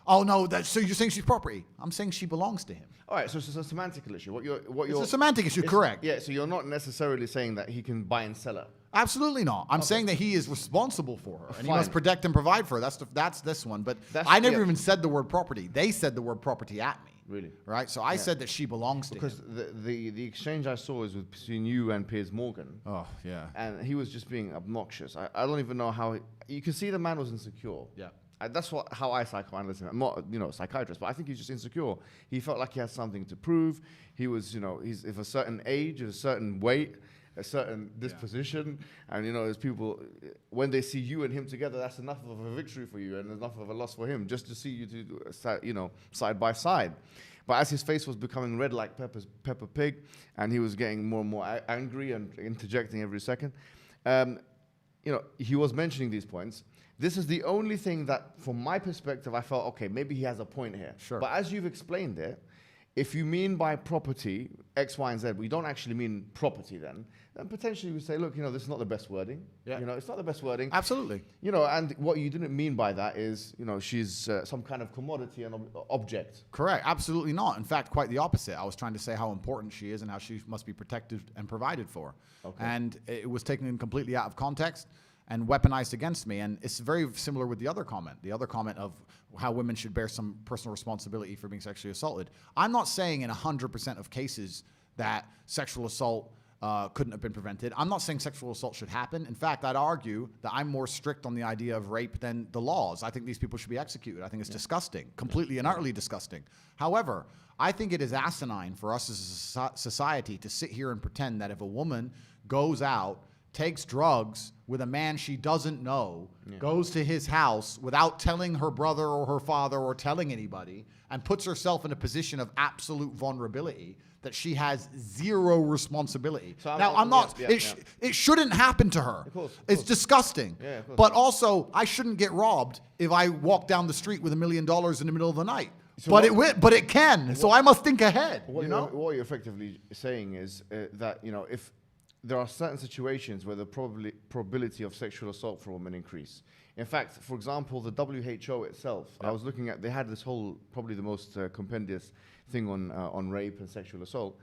Oh no! So you're saying she's property? I'm saying she belongs to him. All right, so it's a semantical issue. It's a semantic issue, correct? Yeah. So you're not necessarily saying that he can buy and sell her. Absolutely not. I'm saying that he is responsible for her, and he must protect and provide for her. That's this one. But I never even said the word property. They said the word property at me. Really? Right. So I said that she belongs to him. Because the exchange I saw was between you and Piers Morgan. Oh yeah. And he was just being obnoxious. I don't even know how you can see the man was insecure. That's how I psychoanalyze him. I'm not, a psychiatrist, but I think he's just insecure. He felt like he had something to prove. He was, he's of a certain age, of a certain weight, a certain disposition, and there's people when they see you and him together, that's enough of a victory for you and enough of a loss for him just to see you two, side by side. But as his face was becoming red like Peppa Pig, and he was getting more and more angry and interjecting every second, he was mentioning these points. This is the only thing that, from my perspective, I felt, okay, maybe he has a point here. Sure. But as you've explained it, if you mean by property X, Y, and Z, we don't actually mean property then potentially we say, look, this is not the best wording. Yeah. It's not the best wording. Absolutely. And what you didn't mean by that is, she's some kind of commodity and object. Correct. Absolutely not. In fact, quite the opposite. I was trying to say how important she is and how she must be protected and provided for. Okay. And it was taken completely out of context and weaponized against me. And it's very similar with the other comment of how women should bear some personal responsibility for being sexually assaulted. I'm not saying in 100% of cases that sexual assault couldn't have been prevented. I'm not saying sexual assault should happen. In fact, I'd argue that I'm more strict on the idea of rape than the laws. I think these people should be executed. I think it's disgusting, completely and utterly disgusting. However, I think it is asinine for us as a society to sit here and pretend that if a woman goes out, takes drugs with a man she doesn't know, goes to his house without telling her brother or her father or telling anybody, and puts herself in a position of absolute vulnerability, that she has zero responsibility. So I'm not, it shouldn't happen to her. Of course. It's disgusting. Yeah, of course. But also, I shouldn't get robbed if I walk down the street with $1 million in the middle of the night. So but it can. So I must think ahead. What you're effectively saying is that, if there are certain situations where the probability of sexual assault for a woman increase. In fact, for example, the WHO itself, I was looking at, they had this whole, probably the most compendious thing on rape and sexual assault,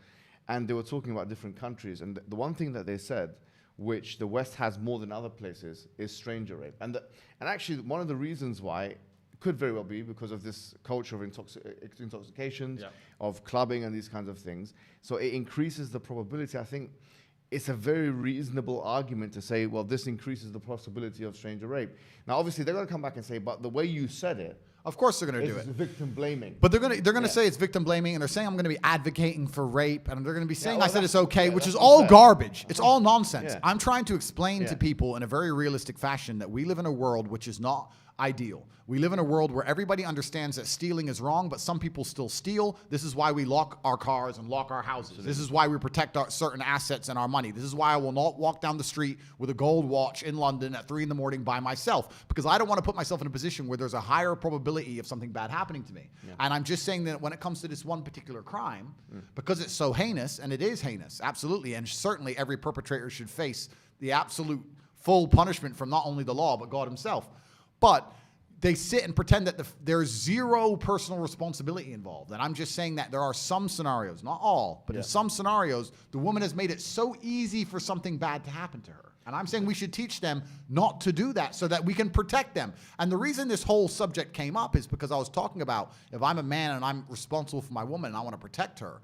and they were talking about different countries, and the one thing that they said, which the West has more than other places, is stranger rape. And actually, one of the reasons why could very well be because of this culture of intoxications, of clubbing and these kinds of things. So it increases the probability. I think it's a very reasonable argument to say, well, this increases the possibility of stranger rape. Now, obviously, they're going to come back and say, but the way you said it, of course they're going to do it. It's victim blaming. But they're going to say it's victim blaming, and they're saying I'm going to be advocating for rape, and they're going to be saying I said it's okay, which is all garbage. It's all nonsense. Yeah. I'm trying to explain to people in a very realistic fashion that we live in a world which is not ideal. We live in a world where everybody understands that stealing is wrong, but some people still steal. This is why we lock our cars and lock our houses. Absolutely. This is why we protect our certain assets and our money. This is why I will not walk down the street with a gold watch in London at 3 a.m. by myself, because I don't want to put myself in a position where there's a higher probability of something bad happening to me. Yeah. And I'm just saying that when it comes to this one particular crime, because it's so heinous, and it is heinous, absolutely, and certainly every perpetrator should face the absolute full punishment from not only the law, but God himself. But they sit and pretend that there's zero personal responsibility involved. And I'm just saying that there are some scenarios, not all, but in some scenarios, the woman has made it so easy for something bad to happen to her. And I'm saying we should teach them not to do that so that we can protect them. And the reason this whole subject came up is because I was talking about if I'm a man and I'm responsible for my woman and I want to protect her,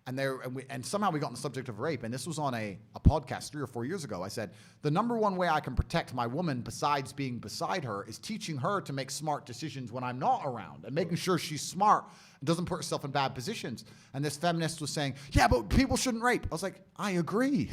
and somehow we got on the subject of rape, and this was on a podcast 3 or 4 years ago. I said, the number one way I can protect my woman besides being beside her is teaching her to make smart decisions when I'm not around and making sure she's smart and doesn't put herself in bad positions. And this feminist was saying, yeah, but people shouldn't rape. I was like, I agree.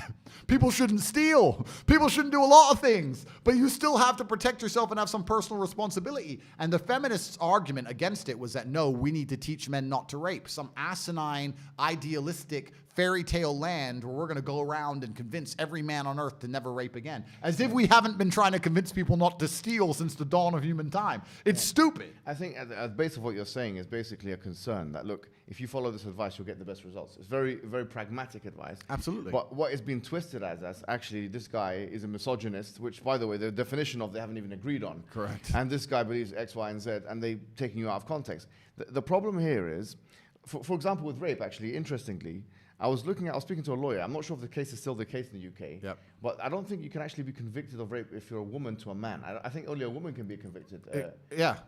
People shouldn't steal. People shouldn't do a lot of things, but you still have to protect yourself and have some personal responsibility. And the feminist's argument against it was that, no, we need to teach men not to rape. Some asinine, idealistic, fairy tale land where we're going to go around and convince every man on earth to never rape again. As if we haven't been trying to convince people not to steal since the dawn of human time. It's stupid. I think at the base of what you're saying is basically a concern that, look, if you follow this advice, you'll get the best results. It's very, very pragmatic advice. Absolutely. But what it's been twisted as actually this guy is a misogynist, which, by the way, the definition of they haven't even agreed on. Correct. And this guy believes X, Y, and Z, and they're taking you out of context. The problem here is, for example, with rape, actually, interestingly, I was speaking to a lawyer. I'm not sure if the case is still the case in the UK, but I don't think you can actually be convicted of rape if you're a woman to a man. I think only a woman can be convicted.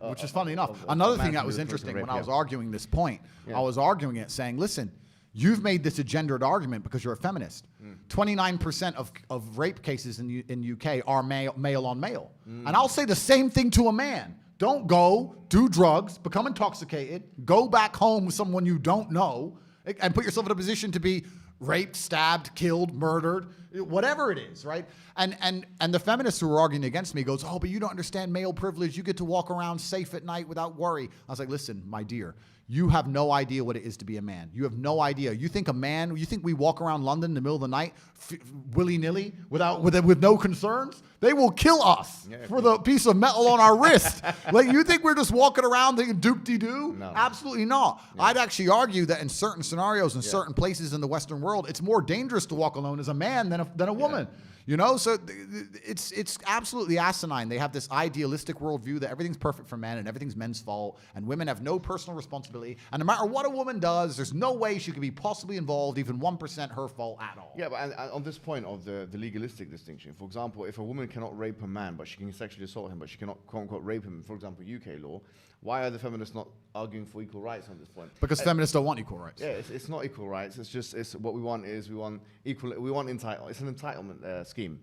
Which is funny enough. Another thing that was interesting when I was arguing this point, I was arguing it saying, listen, you've made this a gendered argument because you're a feminist. 29% of rape cases in UK are male on male. And I'll say the same thing to a man. Don't go, do drugs, become intoxicated, go back home with someone you don't know, and put yourself in a position to be raped, stabbed, killed, murdered. whatever it is, right? And the feminists who were arguing against me goes, oh, but you don't understand male privilege. You get to walk around safe at night without worry. I was like, listen, my dear, you have no idea what it is to be a man. You have no idea. You think we walk around London in the middle of the night willy-nilly with no concerns? They will kill us for the piece of metal on our wrist. Like, you think we're just walking around thinking doop-de-doo? No. Absolutely not. Yeah. I'd actually argue that in certain scenarios, in certain places in the Western world, it's more dangerous to walk alone as a man than a woman. Yeah. You know, so it's absolutely asinine. They have this idealistic worldview that everything's perfect for men and everything's men's fault, and women have no personal responsibility. And no matter what a woman does, there's no way she could be possibly involved, even 1% her fault at all. Yeah, but and on this point of the legalistic distinction, for example, if a woman cannot rape a man, but she can sexually assault him, but she cannot, quote unquote, rape him, for example, UK law, why are the feminists not arguing for equal rights on this point? Because feminists don't want equal rights. Yeah, it's not equal rights. It's what we want is we want equal. It's an entitlement scheme.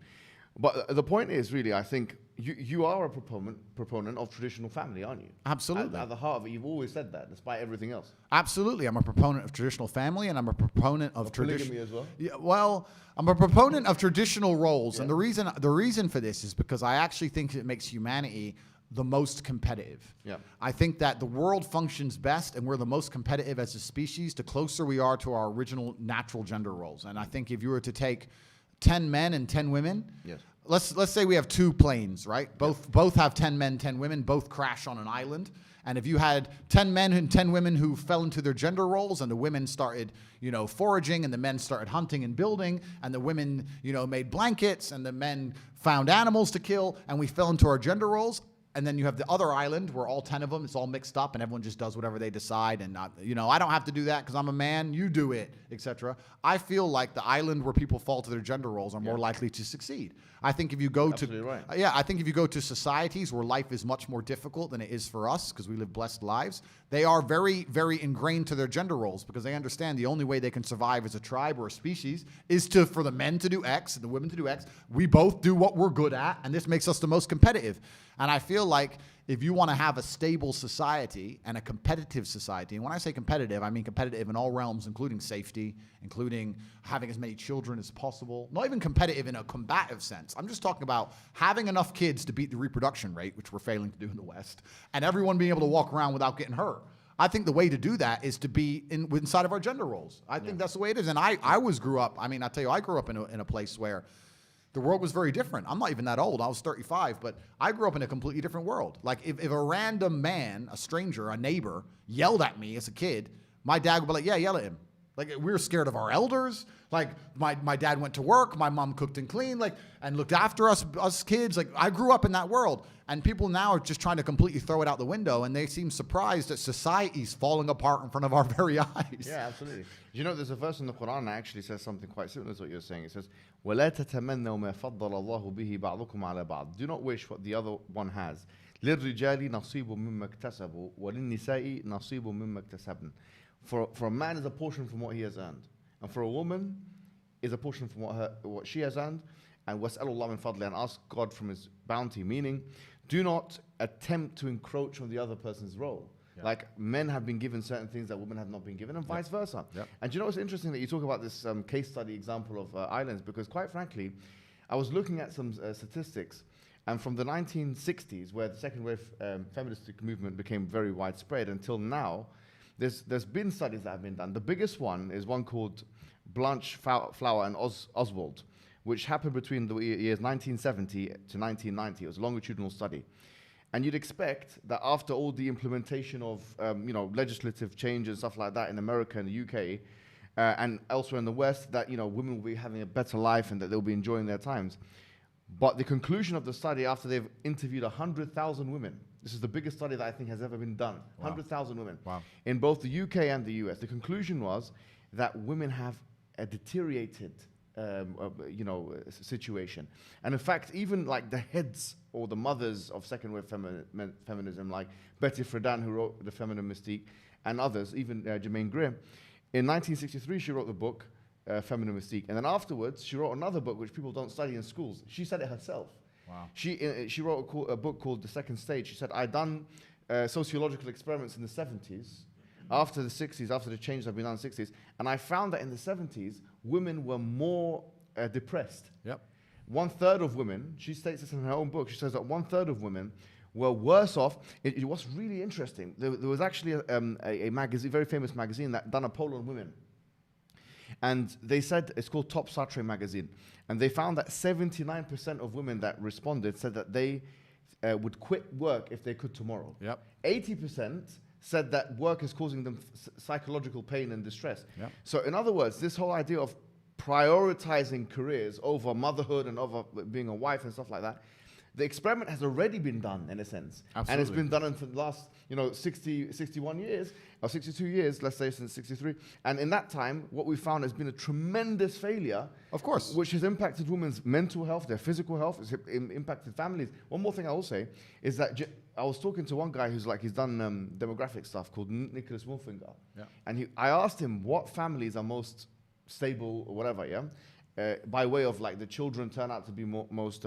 But the point is really, I think you are a proponent of traditional family, aren't you? Absolutely. At the heart of it, you've always said that, despite everything else. Absolutely, I'm a proponent of traditional family, and I'm a proponent of polygamy as well. Yeah, well, I'm a proponent of traditional roles, and the reason for this is because I actually think it makes humanity the most competitive. Yeah. I think that the world functions best and we're the most competitive as a species the closer we are to our original natural gender roles. And I think if you were to take 10 men and 10 women, yes. Let's say we have two planes, right? Both have 10 men, 10 women, both crash on an island. And if you had 10 men and 10 women who fell into their gender roles, and the women started, foraging, and the men started hunting and building, and the women, made blankets, and the men found animals to kill, and we fell into our gender roles. And then you have the other island where all 10 of them, it's all mixed up and everyone just does whatever they decide. And, I don't have to do that because I'm a man, you do it, etc. I feel like the island where people fall to their gender roles are more likely to succeed. I think if you go I think if you go to societies where life is much more difficult than it is for us because we live blessed lives, they are very, very ingrained to their gender roles because they understand the only way they can survive as a tribe or a species is for the men to do X and the women to do X. We both do what we're good at, and this makes us the most competitive. And I feel like if you want to have a stable society and a competitive society, and when I say competitive, I mean competitive in all realms, including safety, including having as many children as possible, not even competitive in a combative sense. I'm just talking about having enough kids to beat the reproduction rate, which we're failing to do in the West, and everyone being able to walk around without getting hurt. I think the way to do that is to be inside of our gender roles. I think that's the way it is. And I grew up in a place where the world was very different. I'm not even that old. I was 35, but I grew up in a completely different world. Like if a random man, a stranger, a neighbor, yelled at me as a kid, my dad would be like, yeah, yell at him. Like we were scared of our elders. Like my dad went to work, my mom cooked and cleaned, and looked after us kids. Like I grew up in that world. And people now are just trying to completely throw it out the window, and they seem surprised that society's falling apart in front of our very eyes. Yeah, absolutely. There's a verse in the Quran that actually says something quite similar to what you're saying. It says, وَلَا تَتَمَنَّوْا مَا فَضَّلَ اللَّهُ بِهِ بَعْضُكُمْ عَلَى بَعْضٍ. Do not wish what the other one has. لِلرِّجَالِ نَصِيبٌ مِمَّا اكْتَسَبُوا وَلِلنِّسَاءِ نَصِيبٌ مِمَّا اكْتَسَبْنَ. For a man is a portion from what he has earned, and for a woman is a portion from what she has earned. And وَاسْأَلُوا اللَّهَ مِنْ فَضْلِهِ, and ask God from His bounty, meaning do not attempt to encroach on the other person's role. Yeah. Like men have been given certain things that women have not been given, and vice versa. Yep. And it's interesting that you talk about this case study example of islands, because quite frankly, I was looking at some statistics, and from the 1960s, where the second wave feministic movement became very widespread, until now, there's been studies that have been done. The biggest one is one called Blanche Flower and Oswald, which happened between the years 1970 to 1990. It was a longitudinal study. And you'd expect that after all the implementation of legislative change and stuff like that in America and the UK and elsewhere in the West, that women will be having a better life and that they'll be enjoying their times. But the conclusion of the study, after they've interviewed 100,000 women, this is the biggest study that I think has ever been done, 100,000 women, in both the UK and the US. The conclusion was that women have a deteriorated situation. And in fact, even like the heads or the mothers of second wave feminism, like Betty Friedan, who wrote The Feminine Mystique, and others, even Germaine Greer, in 1963 she wrote the book Feminine Mystique, and then afterwards she wrote another book which people don't study in schools. She said it herself. Wow. She wrote a book called The Second Stage. She said, I'd done sociological experiments in the 70s, after the 60s, after the changes that have been done in the 60s, and I found that in the 70s, women were more depressed. Yep. 1/3 of women, she states this in her own book, she says that 1/3 of women were worse off. What's really interesting, there was actually a magazine, very famous magazine that done a poll on women. And they said, it's called Top Satre magazine. And they found that 79% of women that responded said that they would quit work if they could tomorrow. Yep. 80% said that work is causing them psychological pain and distress. Yep. So in other words, this whole idea of prioritizing careers over motherhood and over being a wife and stuff like that, the experiment has already been done in a sense. Absolutely. And it's been done in the last, 61 years, or 62 years, let's say since 63. And in that time, what we found has been a tremendous failure. Of course. Which has impacted women's mental health, their physical health, it's impacted families. One more thing I will say is that I was talking to one guy who's he's done demographic stuff called Nicholas Wolfinger. Yeah. And I asked him what families are most stable or whatever, by way of the children turn out to be most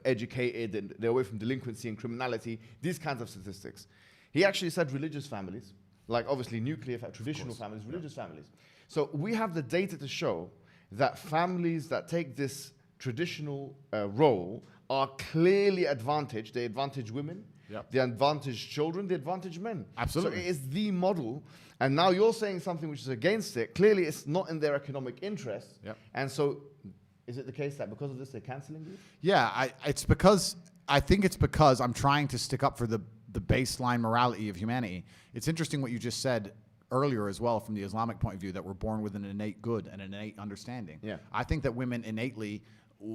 educated and they're away from delinquency and criminality, these kinds of statistics. He actually said religious families, obviously nuclear, traditional families, religious families. So we have the data to show that families that take this traditional role are clearly advantaged. They advantage women, they advantage children, they advantage men. Absolutely. So it is the model. And now you're saying something which is against it. Clearly it's not in their economic interest. Yep. And so is it the case that because of this they're cancelling you? Yeah, I think it's because I'm trying to stick up for the baseline morality of humanity. It's interesting what you just said earlier as well from the Islamic point of view, that we're born with an innate good and an innate understanding. Yeah. I think that women innately,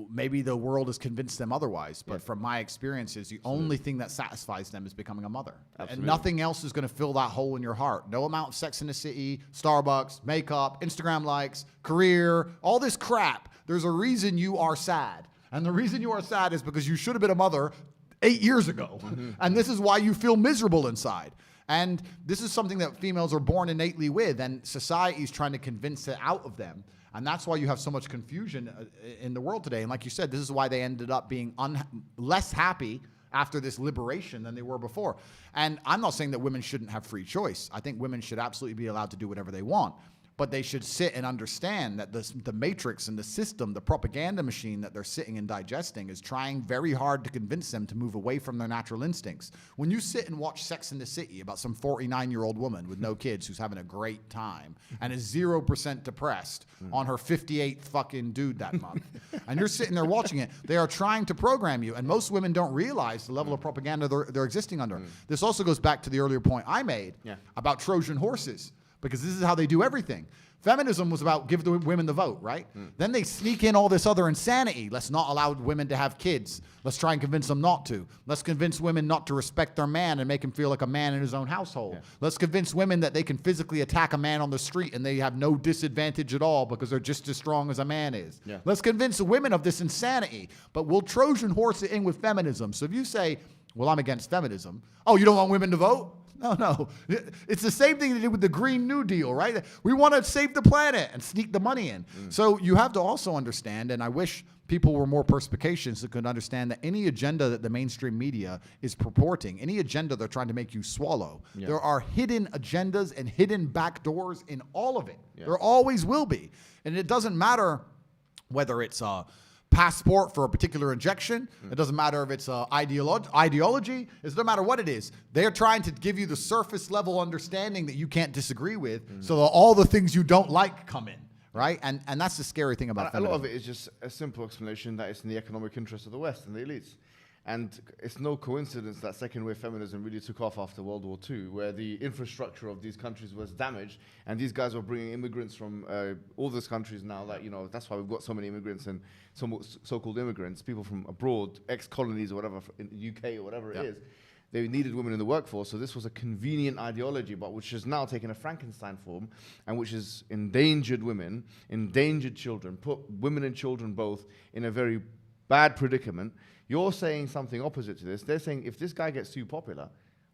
maybe the world has convinced them otherwise, but from my experiences, the only thing that satisfies them is becoming a mother. Absolutely. And nothing else is going to fill that hole in your heart. No amount of Sex in the City, Starbucks, makeup, Instagram likes, career, all this crap. There's a reason you are sad. And the reason you are sad is because you should have been a mother 8 years ago. And this is why you feel miserable inside. And this is something that females are born innately with, and society is trying to convince it out of them. And that's why you have so much confusion in the world today. And like you said, this is why they ended up being less happy after this liberation than they were before. And I'm not saying that women shouldn't have free choice. I think women should absolutely be allowed to do whatever they want. But they should sit and understand that the matrix and the system, the propaganda machine that they're sitting and digesting is trying very hard to convince them to move away from their natural instincts. When you sit and watch Sex in the City about some 49-year-old woman with no kids who's having a great time and is 0% depressed on her 58th fucking dude that month, and you're sitting there watching it, they are trying to program you. And most women don't realize the level of propaganda they're existing under. This also goes back to the earlier point I made about Trojan horses. Because this is how they do everything. Feminism was about give the women the vote, right? Then they sneak in all this other insanity. Let's not allow women to have kids. Let's try and convince them not to. Let's convince women not to respect their man and make him feel like a man in his own household. Let's convince women that they can physically attack a man on the street and they have no disadvantage at all because they're just as strong as a man is. Let's convince the women of this insanity. But we'll Trojan horse it in with feminism. So if you say, well, I'm against feminism. Oh, you don't want women to vote? No. It's the same thing they did with the Green New Deal, right? We want to save the planet and sneak the money in. So you have to also understand, and I wish people were more perspicacious that could understand that any agenda that the mainstream media is purporting, any agenda they're trying to make you swallow, there are hidden agendas and hidden back doors in all of it. There always will be. And it doesn't matter whether it's passport for a particular injection. It doesn't matter if it's ideology. It doesn't matter what it is. They're trying to give you the surface level understanding that you can't disagree with, so that all the things you don't like come in, right? And that's the scary thing about feminism. A lot of it is just a simple explanation that it's in the economic interest of the West and the elites. And it's no coincidence that second-wave feminism really took off after World War II, where the infrastructure of these countries was damaged, and these guys were bringing immigrants from all those countries now. That's why we've got so many immigrants and so-called immigrants, people from abroad, ex-colonies or whatever, in the UK or whatever it is. They needed women in the workforce, so this was a convenient ideology, but which has now taken a Frankenstein form, and which has endangered women, endangered children, put women and children both in a very bad predicament. You're saying something opposite to this. They're saying if this guy gets too popular,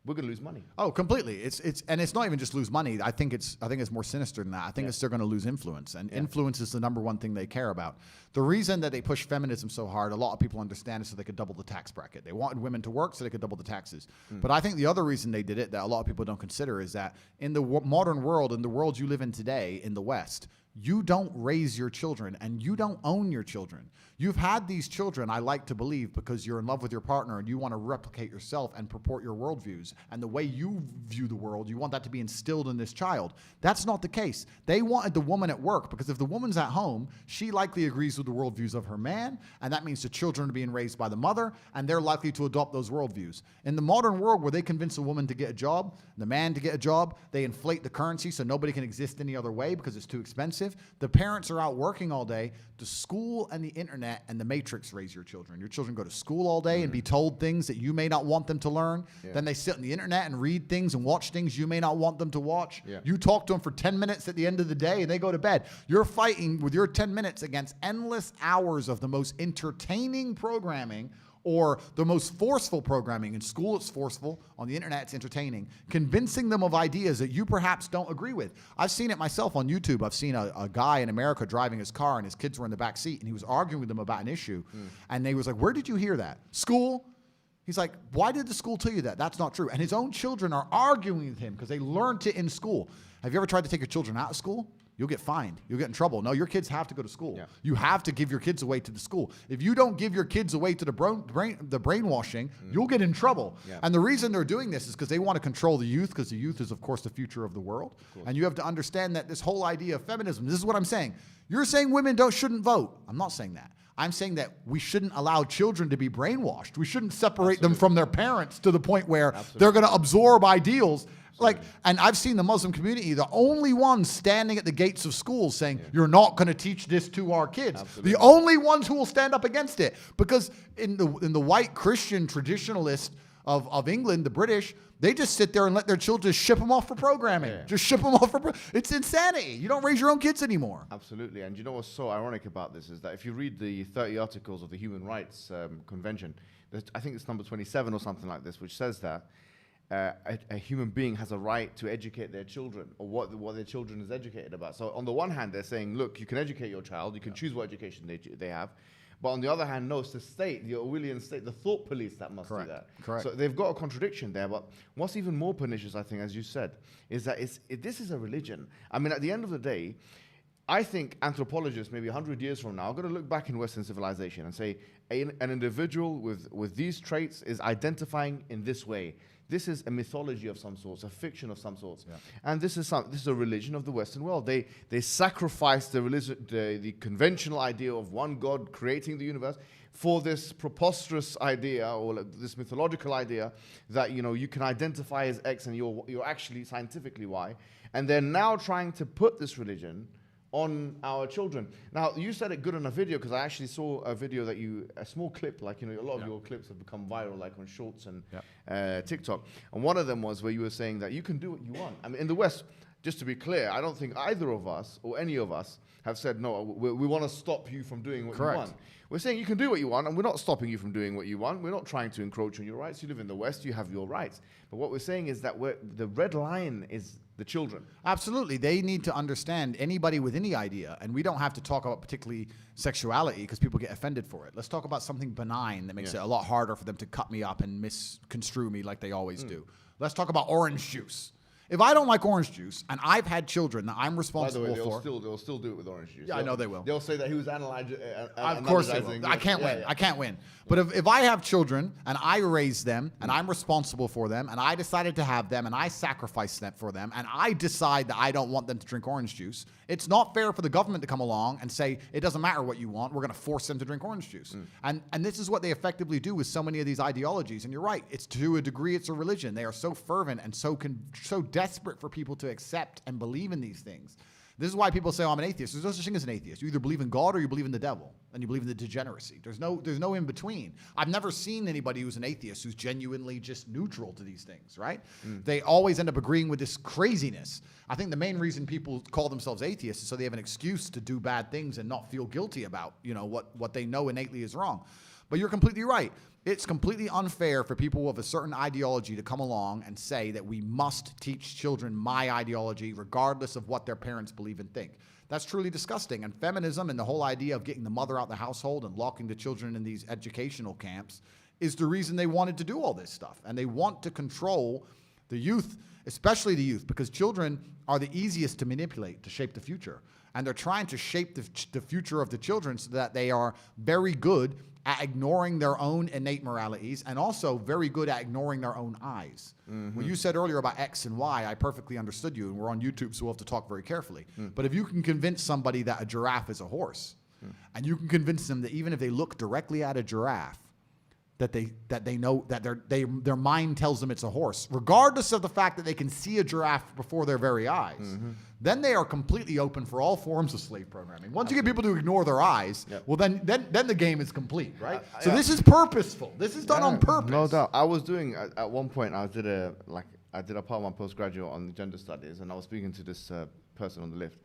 we're going to lose money. Oh, completely. It's not even just lose money. I think it's more sinister than that. I think they're going to lose influence, and influence is the number one thing they care about. The reason that they push feminism so hard, a lot of people understand, is so they could double the tax bracket. They wanted women to work so they could double the taxes. But I think the other reason they did it that a lot of people don't consider is that in the modern world, in the world you live in today, in the West, You don't raise your children and you don't own your children. You've had these children, I like to believe, because you're in love with your partner and you want to replicate yourself and purport your worldviews. And the way you view the world, you want that to be instilled in this child. That's not the case. They wanted the woman at work because if the woman's at home, she likely agrees with the worldviews of her man. And that means the children are being raised by the mother and they're likely to adopt those worldviews. In the modern world where they convince a woman to get a job, the man to get a job, they inflate the currency so nobody can exist any other way because it's too expensive. The parents are out working all day. The school and the internet and the matrix raise your children. Your children go to school all day and be told things that you may not want them to learn. Yeah. Then they sit on the internet and read things and watch things you may not want them to watch. Yeah. You talk to them for 10 minutes at the end of the day and they go to bed. You're fighting with your 10 minutes against endless hours of the most entertaining programming or the most forceful programming. In school, it's forceful. On the internet, it's entertaining. Convincing them of ideas that you perhaps don't agree with. I've seen it myself on YouTube. I've seen a guy in America driving his car, and his kids were in the back seat, and he was arguing with them about an issue. And they was like, where did you hear that? School? He's like, why did the school tell you that? That's not true. And his own children are arguing with him because they learned it in school. Have you ever tried to take your children out of school? You'll get fined. You'll get in trouble. No, your kids have to go to school. Yeah. You have to give your kids away to the school. If you don't give your kids away to the brainwashing, you'll get in trouble. Yeah. And the reason they're doing this is because they want to control the youth, because the youth is, of course, the future of the world. And you have to understand that this whole idea of feminism, this is what I'm saying. You're saying women shouldn't vote. I'm not saying that. I'm saying that we shouldn't allow children to be brainwashed. We shouldn't separate them from their parents to the point where they're going to absorb ideals. And I've seen the Muslim community, the only ones standing at the gates of schools saying, you're not going to teach this to our kids. Absolutely. The only ones who will stand up against it. Because in the white Christian traditionalist of England, the British, they just sit there and let their children ship them off for programming. Yeah. Just ship them off for it's insanity. You don't raise your own kids anymore. Absolutely. And you know what's so ironic about this is that if you read the 30 articles of the Human Rights Convention, I think it's number 27 or something like this, which says that a human being has a right to educate their children, or what their children is educated about. So on the one hand, they're saying, look, you can educate your child, you can choose what education they have. But on the other hand, no, it's the state, the Orwellian state, the thought police that must do that. Correct. So they've got a contradiction there. But what's even more pernicious, I think, as you said, is that this is a religion. I mean, at the end of the day, I think anthropologists, maybe 100 years from now, are going to look back in Western civilization and say an individual with these traits is identifying in this way. This is a mythology of some sorts, a fiction of some sorts, and this is a religion of the Western world. They sacrifice the conventional idea of one God creating the universe for this preposterous idea or this mythological idea that you can identify as X and you're actually scientifically Y, and they're now trying to put this religion on our children. Now, you said it good in a video, because I actually saw a video that a small clip, like, a lot of your clips have become viral, like on Shorts and TikTok. And one of them was where you were saying that you can do what you want. I mean, in the West, just to be clear, I don't think either of us or any of us have said, no, we want to stop you from doing what you want. We're saying you can do what you want, and we're not stopping you from doing what you want. We're not trying to encroach on your rights. You live in the West, you have your rights. But what we're saying is that the red line is the children. Absolutely. They need to understand anybody with any idea, and we don't have to talk about particularly sexuality because people get offended for it. Let's talk about something benign that makes it a lot harder for them to cut me up and misconstrue me like they always do. Let's talk about orange juice. If I don't like orange juice, and I've had children that I'm responsible for... By the way, they'll still do it with orange juice. Yeah, I know they will. They'll say that he was analyzing... Of course they will. I can't win. I can't win. But if I have children, and I raise them, and I'm responsible for them, and I decided to have them, and I sacrifice that for them, and I decide that I don't want them to drink orange juice, it's not fair for the government to come along and say, it doesn't matter what you want, we're going to force them to drink orange juice. And this is what they effectively do with so many of these ideologies. And you're right. It's to a degree, it's a religion. They are so fervent and so desperate for people to accept and believe in these things. This is why people say, I'm an atheist. There's no such thing as an atheist. You either believe in God or you believe in the devil, and you believe in the degeneracy. There's no in between. I've never seen anybody who's an atheist who's genuinely just neutral to these things, right? They always end up agreeing with this craziness. I think the main reason people call themselves atheists is so they have an excuse to do bad things and not feel guilty about, what they know innately is wrong. But you're completely right. It's completely unfair for people of a certain ideology to come along and say that we must teach children my ideology regardless of what their parents believe and think. That's truly disgusting. And feminism and the whole idea of getting the mother out of the household and locking the children in these educational camps is the reason they wanted to do all this stuff. And they want to control the youth, especially the youth, because children are the easiest to manipulate to shape the future. And they're trying to shape the future of the children so that they are very good at ignoring their own innate moralities and also very good at ignoring their own eyes. When you said earlier about X and Y, I perfectly understood you, and we're on YouTube, so we'll have to talk very carefully. But if you can convince somebody that a giraffe is a horse, and you can convince them that even if they look directly at a giraffe, that they know that their mind tells them it's a horse, regardless of the fact that they can see a giraffe before their very eyes, then they are completely open for all forms of slave programming. Once you get people to ignore their eyes, well, then the game is complete, right? So this is purposeful. This is done on purpose. No doubt. I was doing at one point. I did a part of my postgraduate on gender studies, and I was speaking to this person on the lift,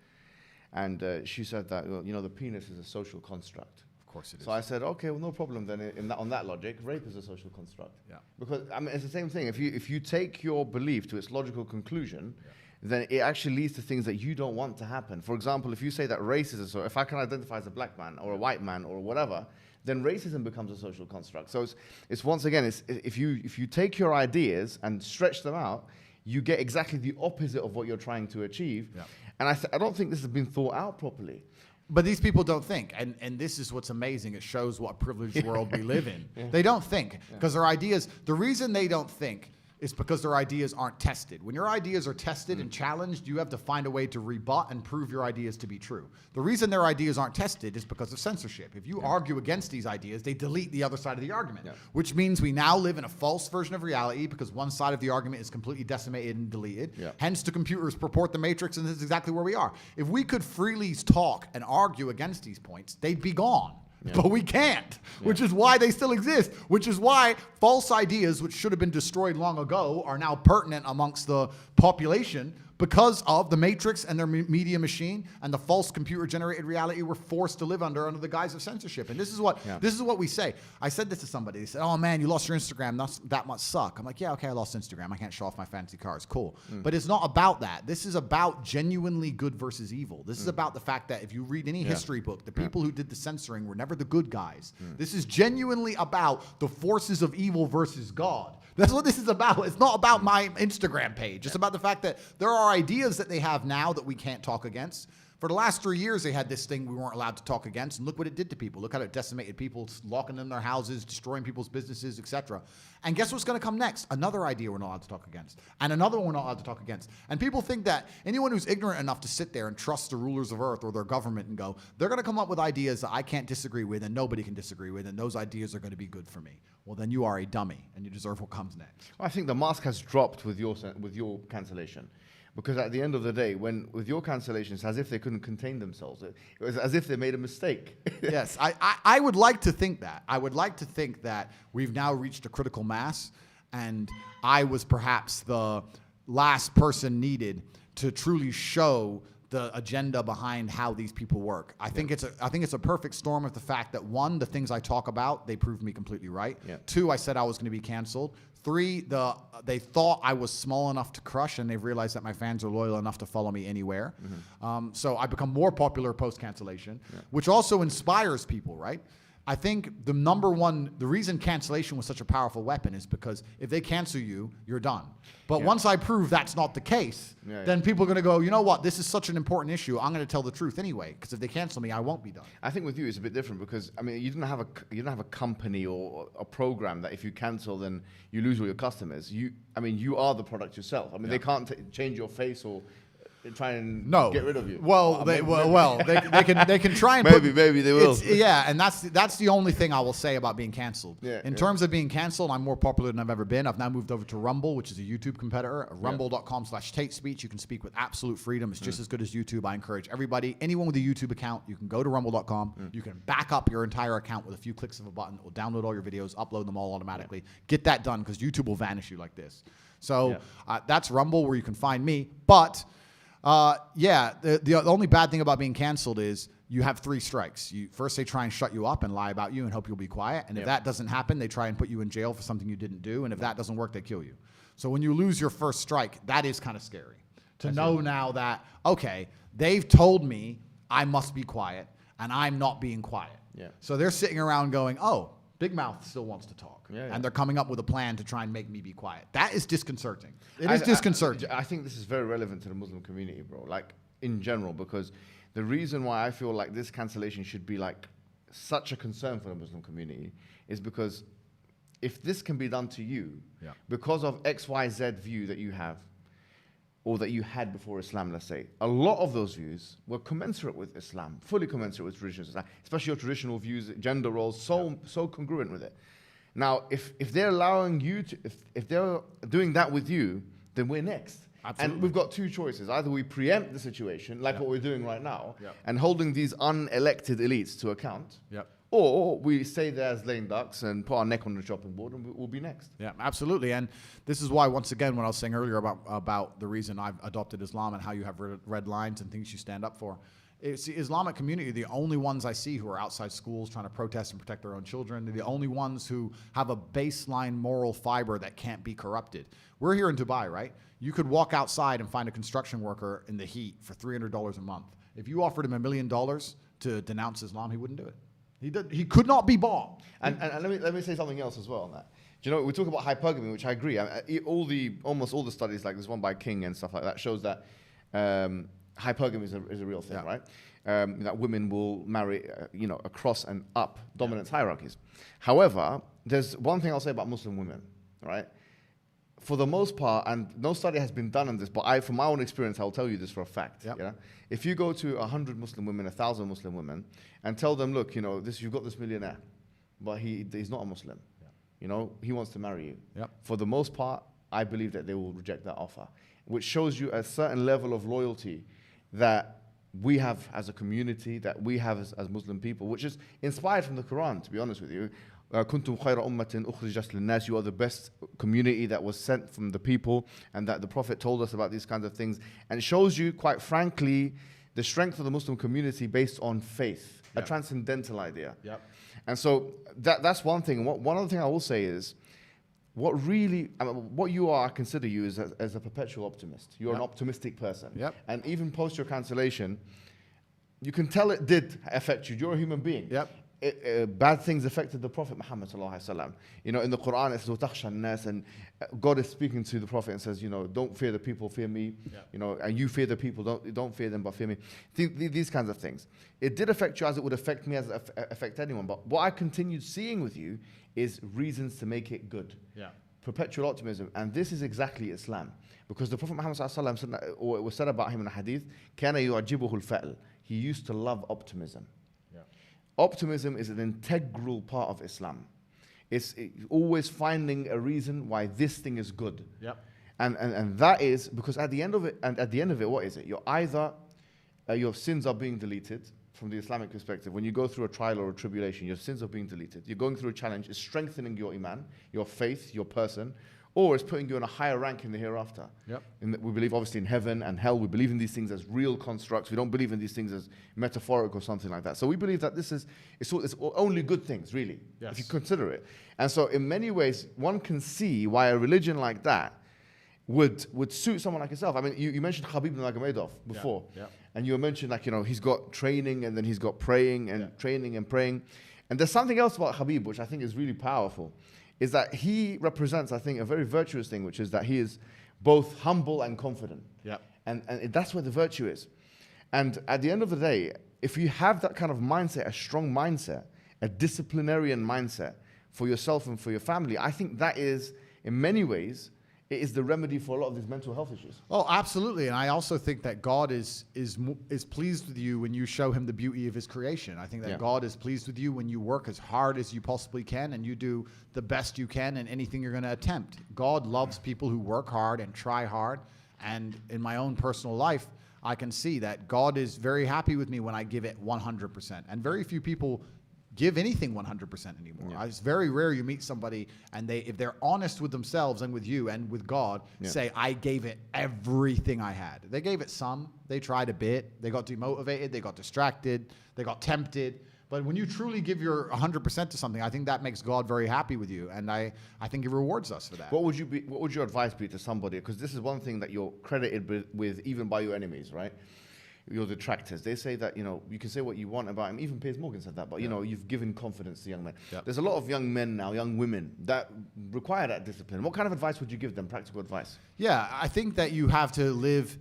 and she said that the penis is a social construct. Of course it is. So I said, okay, well, no problem then. On that logic, rape is a social construct. Yeah. Because it's the same thing. If you take your belief to its logical conclusion, then it actually leads to things that you don't want to happen. For example, if you say that racism, so if I can identify as a black man or a white man or whatever, then racism becomes a social construct. So it's once again, if you take your ideas and stretch them out, you get exactly the opposite of what you're trying to achieve. Yeah. And I don't think this has been thought out properly. But these people don't think, and this is what's amazing. It shows what privileged world we live in. They don't think, because their ideas, the reason they don't think is because their ideas aren't tested. When your ideas are tested and challenged, you have to find a way to rebut and prove your ideas to be true. The reason their ideas aren't tested is because of censorship. If you argue against these ideas, they delete the other side of the argument, which means we now live in a false version of reality because one side of the argument is completely decimated and deleted. Hence, the computers purport the matrix, and this is exactly where we are. If we could freely talk and argue against these points, they'd be gone. But we can't, which is why they still exist, which is why false ideas, which should have been destroyed long ago, are now pertinent amongst the population because of the matrix and their media machine and the false computer-generated reality we're forced to live under the guise of censorship. And this is what we say. I said this to somebody. They said, "Oh man, you lost your Instagram. That must suck." I'm like, "Yeah, okay, I lost Instagram. I can't show off my fancy cars. Cool." But it's not about that. This is about genuinely good versus evil. This is about the fact that if you read any history book, the people who did the censoring were never the good guys. This is genuinely about the forces of evil versus God. That's what this is about. It's not about my Instagram page. It's about the fact that there are ideas that they have now that we can't talk against. For the last 3 years, they had this thing we weren't allowed to talk against, and look what it did to people. Look how it decimated people, locking them in their houses, destroying people's businesses, etc. And guess what's going to come next? Another idea we're not allowed to talk against, and another one we're not allowed to talk against. And people think that anyone who's ignorant enough to sit there and trust the rulers of earth or their government and go, they're going to come up with ideas that I can't disagree with and nobody can disagree with, and those ideas are going to be good for me. Well, then you are a dummy, and you deserve what comes next. I think the mask has dropped with your cancellation. Because at the end of the day, with your cancellation, it's as if they couldn't contain themselves. It was as if they made a mistake. Yes, I would like to think that. I would like to think that we've now reached a critical mass, and I was perhaps the last person needed to truly show the agenda behind how these people work. I think it's a perfect storm of the fact that, one, the things I talk about, they proved me completely right. Two, I said I was going to be canceled. Three, they thought I was small enough to crush, and they've realized that my fans are loyal enough to follow me anywhere. So I become more popular post-cancellation, which also inspires people, right? I think the reason cancellation was such a powerful weapon is because if they cancel you, you're done. But once I prove that's not the case, then people are going to go, you know what, this is such an important issue, I'm going to tell the truth anyway, because if they cancel me, I won't be done. I think with you it's a bit different because, I mean, you don't have a company or a program that if you cancel, then you lose all your customers. You are the product yourself. I mean, they can't change your face or try and get rid of you. Well, they can try and maybe they will. And that's the only thing I will say about being canceled. In terms of being canceled, I'm more popular than I've ever been. I've now moved over to Rumble, which is a YouTube competitor. Rumble.com/TateSpeech. You can speak with absolute freedom. It's just as good as YouTube. I encourage everybody, anyone with a YouTube account, you can go to Rumble.com. You can back up your entire account with a few clicks of a button. It will download all your videos, upload them all automatically. Get that done because YouTube will vanish you like this. So that's Rumble, where you can find me. But the only bad thing about being canceled is you have 3 strikes. First, they try and shut you up and lie about you and hope you'll be quiet. And if that doesn't happen, they try and put you in jail for something you didn't do. And if that doesn't work, they kill you. So when you lose your first strike, that is kind of scary. To know now that, okay, they've told me I must be quiet, and I'm not being quiet. So they're sitting around going, oh, Big Mouth still wants to talk. And they're coming up with a plan to try and make me be quiet. That is disconcerting. It is disconcerting. I think this is very relevant to the Muslim community, bro. Like, in general, because the reason why I feel like this cancellation should be like such a concern for the Muslim community is because if this can be done to you because of XYZ view that you have or that you had before Islam, let's say, a lot of those views were commensurate with Islam, fully commensurate with traditional Islam, especially your traditional views, gender roles, so congruent with it. Now, if they're allowing you to, if they're doing that with you, then we're next. Absolutely. And we've got two choices. Either we preempt the situation, like what we're doing right now, and holding these unelected elites to account, or we stay there as lame ducks and put our neck on the chopping board and we'll be next. Yeah, absolutely. And this is why, once again, when I was saying earlier about the reason I've adopted Islam and how you have red lines and things you stand up for, it's the Islamic community, the only ones I see who are outside schools trying to protest and protect their own children. They're the only ones who have a baseline moral fiber that can't be corrupted. We're here in Dubai, right? You could walk outside and find a construction worker in the heat for $300 a month. If you offered him $1 million to denounce Islam, he wouldn't do it. He could not be bought. And let me say something else as well on that. Do you know, we talk about hypergamy, which I agree. Almost all the studies, like this one by King and stuff like that, shows that hypergamy is a real thing, right? That women will marry, across and up dominance hierarchies. However, there's one thing I'll say about Muslim women, right? For the most part, and no study has been done on this, but from my own experience, I'll tell you this for a fact. Yeah? If you go to 100 Muslim women, 1,000 Muslim women, and tell them, look, you've got this millionaire, but he's not a Muslim. He wants to marry you. For the most part, I believe that they will reject that offer, which shows you a certain level of loyalty that we have as a community, that we have as Muslim people, which is inspired from the Quran, to be honest with you. كنتم خير أمة أخرجت للناس. You are the best community that was sent from the people, and that the Prophet told us about these kinds of things. And it shows you, quite frankly, the strength of the Muslim community based on faith, a transcendental idea. And so that's one thing. One other thing I will say is, what you are, I consider you as a perpetual optimist. You're an optimistic person. And even post your cancellation, you can tell it did affect you. You're a human being. Bad things affected the Prophet Muhammad sallallahu alaihi wasallam. In the Quran it says وَتَخْشَى النَّاسِ, and God is speaking to the Prophet and says, don't fear the people, fear me. And you fear the people, don't fear them, but fear me. These kinds of things. It did affect you as it would affect me, as it affect anyone. But what I continued seeing with you is reasons to make it good. Perpetual optimism, and this is exactly Islam, because the Prophet Muhammad sallallahu alaihi wasallam said, or it was said about him in a hadith, كَانَ يُعْجِبُهُ الْفَأْلِ. He used to love optimism. Optimism is an integral part of Islam. It's always finding a reason why this thing is good. And that is because at the end of it, what is it? You're either your sins are being deleted from the Islamic perspective. When you go through a trial or a tribulation, your sins are being deleted. You're going through a challenge. It's strengthening your iman, your faith, your person, or it's putting you in a higher rank in the hereafter. We believe obviously in heaven and hell. We believe in these things as real constructs. We don't believe in these things as metaphoric or something like that. So we believe that it's only good things, really, if you consider it. And so in many ways, one can see why a religion like that would suit someone like yourself. I mean, you mentioned Khabib Nurmagomedov before, and you mentioned he's got training and then he's got praying and training and praying. And there's something else about Khabib which I think is really powerful, is that he represents, I think, a very virtuous thing, which is that he is both humble and confident. And that's where the virtue is. And at the end of the day, if you have that kind of mindset, a strong mindset, a disciplinarian mindset for yourself and for your family, I think that is, in many ways, it is the remedy for a lot of these mental health issues. Oh, absolutely. And I also think that God is pleased with you when you show him the beauty of his creation. I think that God is pleased with you when you work as hard as you possibly can and you do the best you can in anything you're going to attempt. God loves people who work hard and try hard. And in my own personal life, I can see that God is very happy with me when I give it 100%. And very few people give anything 100% anymore. It's very rare you meet somebody and if they're honest with themselves and with you and with God, say, I gave it everything I had. They gave it some, they tried a bit, they got demotivated, they got distracted, they got tempted. But when you truly give your 100% to something, I think that makes God very happy with you. And I think he rewards us for that. What would your advice be to somebody? Because this is one thing that you're credited with even by your enemies, right? Your detractors. They say that, you can say what you want about him. Even Piers Morgan said that, but you've given confidence to young men. There's a lot of young men now, young women, that require that discipline. What kind of advice would you give them, practical advice? Yeah, I think that you have to live.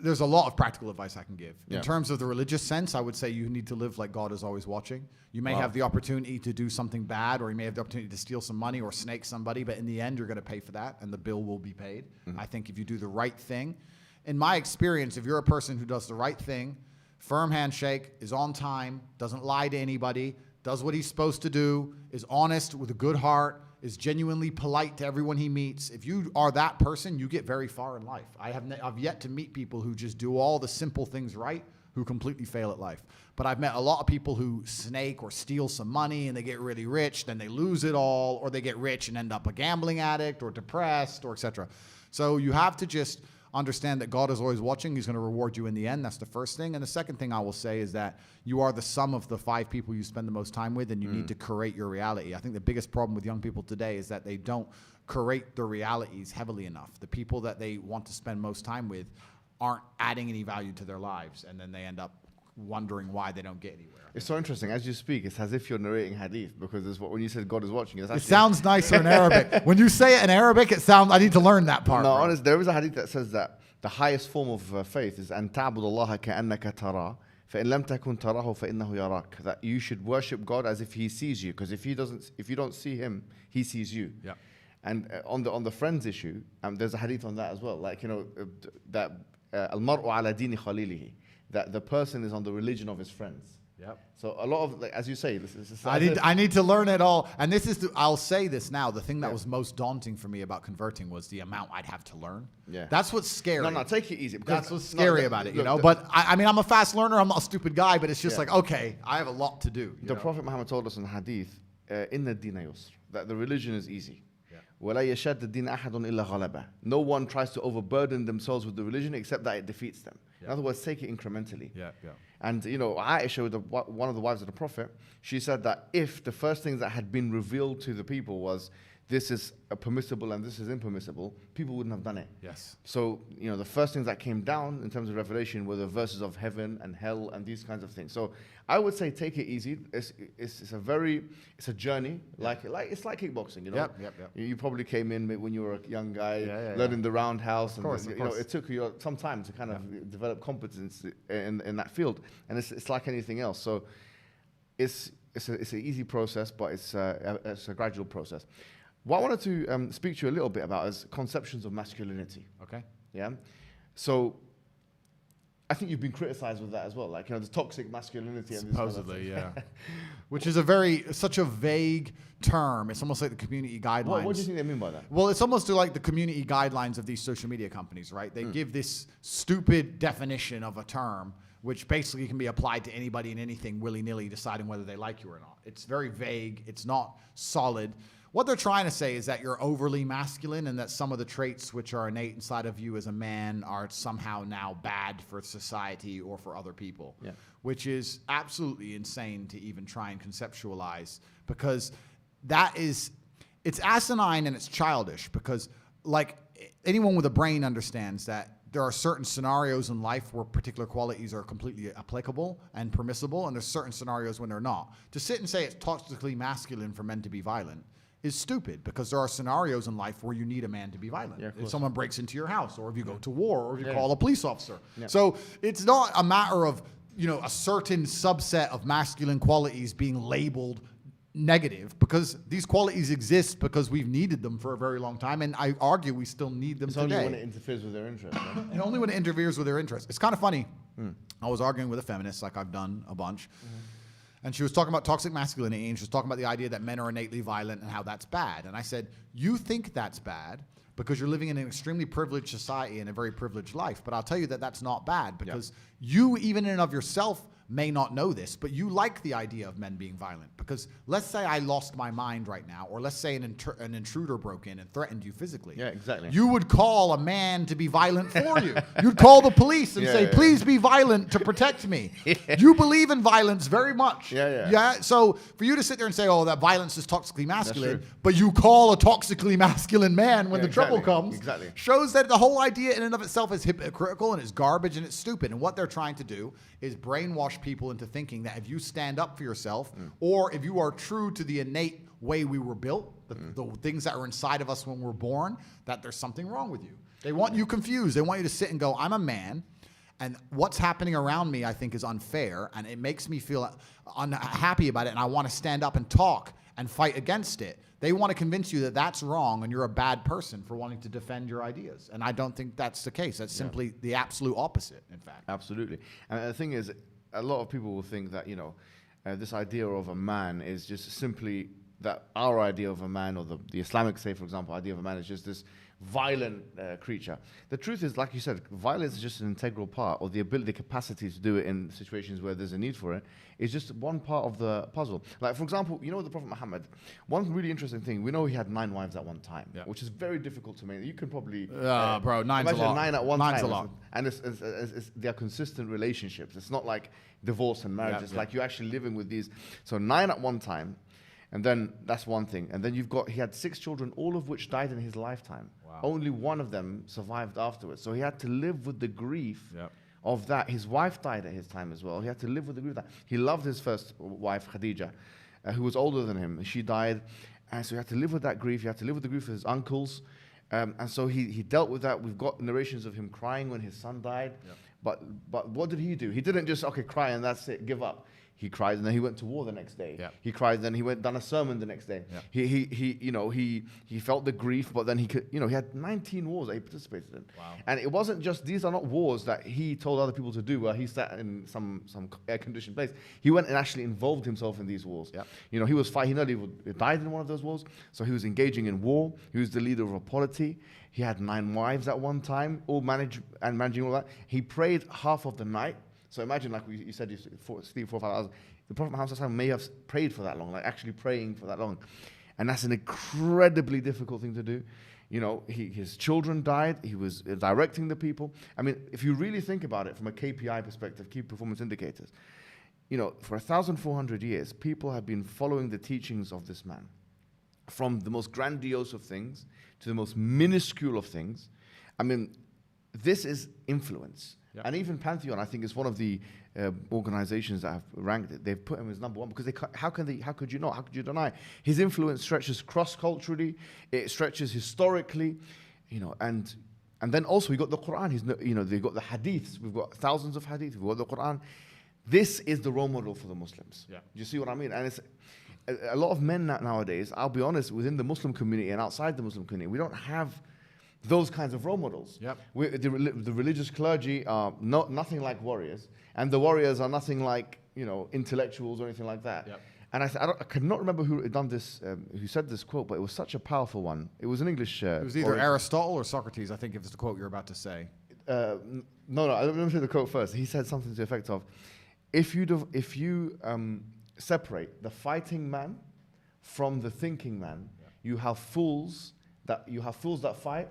there's a lot of practical advice I can give. Yeah. In terms of the religious sense, I would say you need to live like God is always watching. You may Wow. have the opportunity to do something bad, or you may have the opportunity to steal some money or snake somebody, but in the end, you're going to pay for that, and the bill will be paid. I think if you do the right thing, in my experience, if you're a person who does the right thing, firm handshake, is on time, doesn't lie to anybody, does what he's supposed to do, is honest with a good heart, is genuinely polite to everyone he meets. If you are that person, you get very far in life. I've yet to meet people who just do all the simple things right who completely fail at life. But I've met a lot of people who snake or steal some money and they get really rich, then they lose it all, or they get rich and end up a gambling addict or depressed or etc. So you have to just understand that God is always watching. He's going to reward you in the end. That's the first thing. And the second thing I will say is that you are the sum of the 5 people you spend the most time with, and you need to curate your reality. I think the biggest problem with young people today is that they don't curate their realities heavily enough. The people that they want to spend most time with aren't adding any value to their lives, and then they end up wondering why they don't get anywhere. It's so interesting. As you speak, it's as if you're narrating hadith, because it's when you said God is watching. It's It actually, sounds nicer in Arabic. When you say it in Arabic, it sounds. I need to learn that part. no, bro. honest. There is a hadith that says that the highest form of faith is أن تعبد الله كأنك تراه فإن لم تكن تراه فإنه يراك. That you should worship God as if He sees you, because if you don't see Him, He sees you. Yeah. And on the friends issue, there's a hadith on that as well. Like that المرء على دين خليله, that the person is on the religion of his friends. Yep. So a lot of, like, as you say, this is. I need to learn it all. And this is, I'll say this now, the thing that Yeah. was most daunting for me about converting was the amount I'd have to learn. Yeah. That's what's scary. No, take it easy. That's what's scary about it, you look, know? But I mean, I'm a fast learner. I'm not a stupid guy, but it's just Yeah. like, okay, I have a lot to do. you The know? Prophet Muhammad told us in the hadith, "Inna ad-dina yusr," that the religion is easy. Yeah. وَلَا يَشَدَّ الدِّينَ أَحَدٌ إِلَّا غَلَبَهُ. No one tries to overburden themselves with the religion except that it defeats them. In Yeah. other words, take it incrementally. Yeah, yeah. And Aisha, one of the wives of the Prophet, she said that if the first things that had been revealed to the people was this is permissible and this is impermissible, people wouldn't have done it. Yes. So, the first things that came down in terms of revelation were the verses of heaven and hell and these kinds of things. So I would say take it easy. It's a journey. It's like kickboxing, Yep. You probably came in when you were a young guy, Yeah. learning the roundhouse. Of course. It took you some time to kind of develop competence in that field. And it's like anything else. So it's an easy process, but it's a gradual process. What I wanted to speak to you a little bit about is conceptions of masculinity. Okay. Yeah. So I think you've been criticized with that as well, like the toxic masculinity. And Supposedly, yeah. Which is such a vague term. It's almost like the community guidelines. What do you think they mean by that? Well, it's almost like the community guidelines of these social media companies, right? They give this stupid definition of a term, which basically can be applied to anybody and anything willy-nilly, deciding whether they like you or not. It's very vague. It's not solid. What they're trying to say is that you're overly masculine and that some of the traits which are innate inside of you as a man are somehow now bad for society or for other people, Yeah. which is absolutely insane to even try and conceptualize, because it's asinine and it's childish, because like anyone with a brain understands that there are certain scenarios in life where particular qualities are completely applicable and permissible, and there's certain scenarios when they're not. To sit and say it's toxically masculine for men to be violent is stupid, because there are scenarios in life where you need a man to be violent. Yeah, of if course. someone breaks into your house, or if you go to war, or if you Yeah. call a police officer. Yeah. So it's not a matter of a certain subset of masculine qualities being labeled negative, because these qualities exist because we've needed them for a very long time, and I argue we still need them It's today. only when it interferes with their interest. Right? And only when it interferes with their interests. It's kind of funny. I was arguing with a feminist, like I've done a bunch, and she was talking about toxic masculinity, and she was talking about the idea that men are innately violent and how that's bad. And I said, you think that's bad because you're living in an extremely privileged society and a very privileged life, but I'll tell you that that's not bad, because you, even in and of yourself, may not know this, but you like the idea of men being violent. Because let's say I lost my mind right now, or let's say an intruder broke in and threatened you physically. Yeah, exactly. You would call a man to be violent for you. You'd call the police and say, please be violent to protect me. You believe in violence very much. Yeah. So for you to sit there and say, oh, that violence is toxically masculine, true. but you call a toxically masculine man when Yeah, the trouble exactly. comes, Exactly. shows that the whole idea in and of itself is hypocritical and it's garbage and it's stupid. And what they're trying to do is brainwash people into thinking that if you stand up for yourself, or if you are true to the innate way we were built, the things that are inside of us when we're born, that there's something wrong with you. They want you confused. They want you to sit and go, I'm a man. And what's happening around me, I think, is unfair, and it makes me feel unhappy about it, and I want to stand up and talk and fight against it. They want to convince you that that's wrong and you're a bad person for wanting to defend your ideas. And I don't think that's the case. That's simply the absolute opposite, in fact. Absolutely. And the thing is, a lot of people will think that, this idea of a man is just simply that our idea of a man, or the Islamic, say, for example, idea of a man is just this violent creature. The truth is, like you said, violence is just an integral part, or the ability, the capacity to do it in situations where there's a need for it, is just one part of the puzzle. Like, for example, the Prophet Muhammad, one really interesting thing, we know he had 9 wives at one time, which is very difficult to make. You can probably... bro, 9's a lot. 9 at one Nine's time. a lot. And they're consistent relationships. It's not like divorce and marriage. It's like you're actually living with these. So 9 at one time. And then that's one thing. And then he had 6 children, all of which died in his lifetime. Wow. Only one of them survived afterwards. So he had to live with the grief of that. His wife died at his time as well. He had to live with the grief of that. He loved his first wife, Khadija, who was older than him. She died. And so he had to live with that grief. He had to live with the grief of his uncles. And so he dealt with that. We've got narrations of him crying when his son died. But what did he do? He didn't just, cry and that's it, give up. He cried, and then he went to war the next day. He cried, then he done a sermon the next day. He felt the grief, but then he had 19 wars that he participated in. Wow. And it wasn't just, these are not wars that he told other people to do, where he sat in some air-conditioned place. He went and actually involved himself in these wars. He was fighting. He nearly died in one of those wars, so he was engaging in war. He was the leader of a polity. He had 9 wives at one time, all managing all that. He prayed half of the night. So imagine, like you said, you sleep 4 or 5 hours. The Prophet Muhammad may have prayed for that long, like actually praying for that long. And that's an incredibly difficult thing to do. His children died. He was directing the people. I mean, if you really think about it from a KPI perspective, key performance indicators, for 1,400 years, people have been following the teachings of this man. From the most grandiose of things to the most minuscule of things. I mean, this is influence. And even Pantheon, I think, is one of the organizations that have ranked it. They've put him as number 1 because how could you not? How could you deny? His influence stretches cross-culturally, it stretches historically, and then also we got the Quran. They've got the hadiths. We've got thousands of hadiths. We've got the Quran. This is the role model for the Muslims. Do you see what I mean? And it's a lot of men nowadays, I'll be honest, within the Muslim community and outside the Muslim community, we don't have those kinds of role models. The religious clergy are nothing like warriors, and the warriors are nothing like intellectuals or anything like that. And I could not remember who had done this, who said this quote, but it was such a powerful one. It was an English. It was either Aristotle or Socrates, I think, if it's the quote you're about to say. No. Let me say the quote first. He said something to the effect of, if you separate the fighting man from the thinking man, you have fools that fight,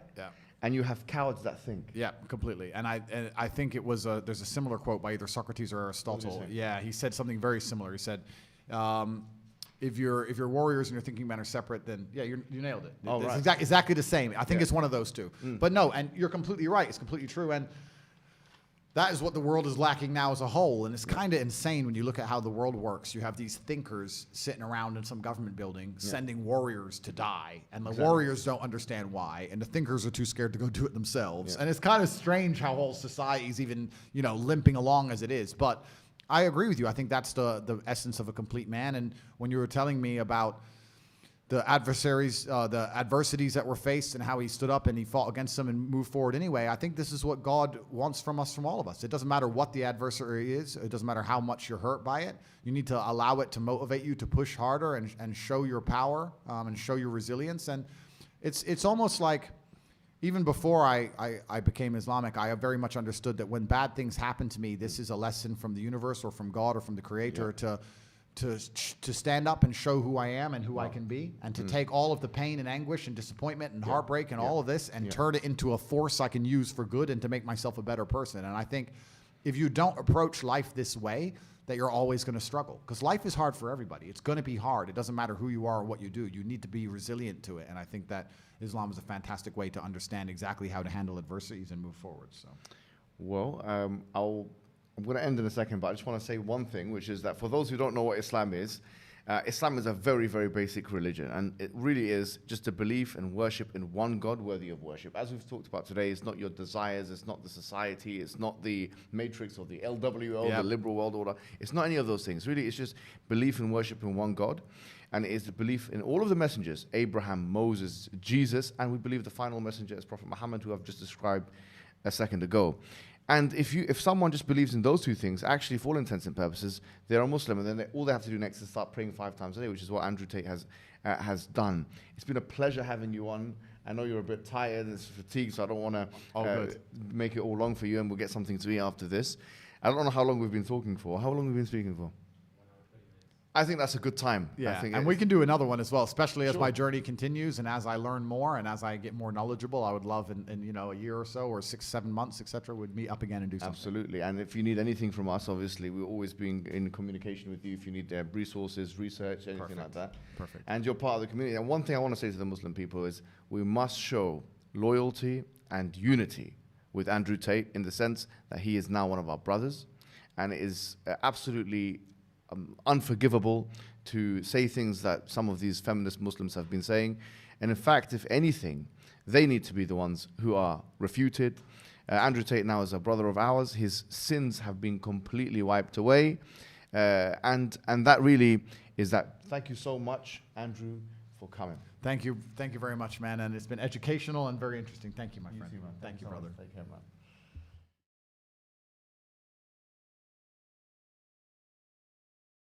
and you have cowards that think. Yeah, completely. And I think it was there's a similar quote by either Socrates or Aristotle. Yeah, he said something very similar. He said, if your warriors and your thinking men are separate, then you nailed it. It's exactly the same. I think it's one of those two. But no, and you're completely right. It's completely true. And that is what the world is lacking now as a whole. And it's kind of insane when you look at how the world works. You have these thinkers sitting around in some government building sending warriors to die. And the warriors don't understand why. And the thinkers are too scared to go do it themselves. And it's kind of strange how whole society is even, limping along as it is. But I agree with you. I think that's the essence of a complete man. And when you were telling me about the adversaries, the adversities that were faced and how he stood up and he fought against them and moved forward anyway. I think this is what God wants from us, from all of us. It doesn't matter what the adversary is. It doesn't matter how much you're hurt by it. You need to allow it to motivate you to push harder and show your power and show your resilience. And it's almost like even before I became Islamic, I very much understood that when bad things happen to me, this is a lesson from the universe or from God or from the Creator to stand up and show who I am and who I can be, and to take all of the pain and anguish and disappointment and heartbreak and all of this and turn it into a force I can use for good and to make myself a better person. And I think if you don't approach life this way, that you're always going to struggle, because life is hard for everybody. It's going to be hard. It doesn't matter who you are or what you do. You need to be resilient to it. And I think that Islam is a fantastic way to understand exactly how to handle adversities and move forward. So, well, I'm going to end in a second, but I just want to say one thing, which is that for those who don't know what Islam is, Islam is a very, very basic religion, and it really is just a belief and worship in one God worthy of worship. As we've talked about today, it's not your desires, it's not the society, it's not the matrix or the LWO, the liberal world order. It's not any of those things. Really, it's just belief and worship in one God. And it is the belief in all of the messengers, Abraham, Moses, Jesus, and we believe the final messenger is Prophet Muhammad, who I've just described a second ago. And if someone just believes in those two things, actually, for all intents and purposes, they're a Muslim, and then all they have to do next is start praying 5 times a day, which is what Andrew Tate has done. It's been a pleasure having you on. I know you're a bit tired and fatigued, so I don't want to make it all long for you, and we'll get something to eat after this. I don't know how long we've been talking for. How long have we been speaking for? I think that's a good time. Yeah, and we can do another one as well, especially as my journey continues and as I learn more and as I get more knowledgeable. I would love in a year or so or 6-7 months, etc., would meet up again and do something. Absolutely. And if you need anything from us, obviously, we're always being in communication with you if you need resources, research, anything like that. Perfect. And you're part of the community. And one thing I want to say to the Muslim people is we must show loyalty and unity with Andrew Tate in the sense that he is now one of our brothers, and it is absolutely unforgivable to say things that some of these feminist Muslims have been saying. And in fact, if anything, they need to be the ones who are refuted. Andrew Tate now is a brother of ours. His sins have been completely wiped away. And that really is that. Thank you so much, Andrew, for coming. Thank you very much, man. And it's been educational and very interesting. Thank you, my friend. Too, man. Thank you, so brother. Take care, man.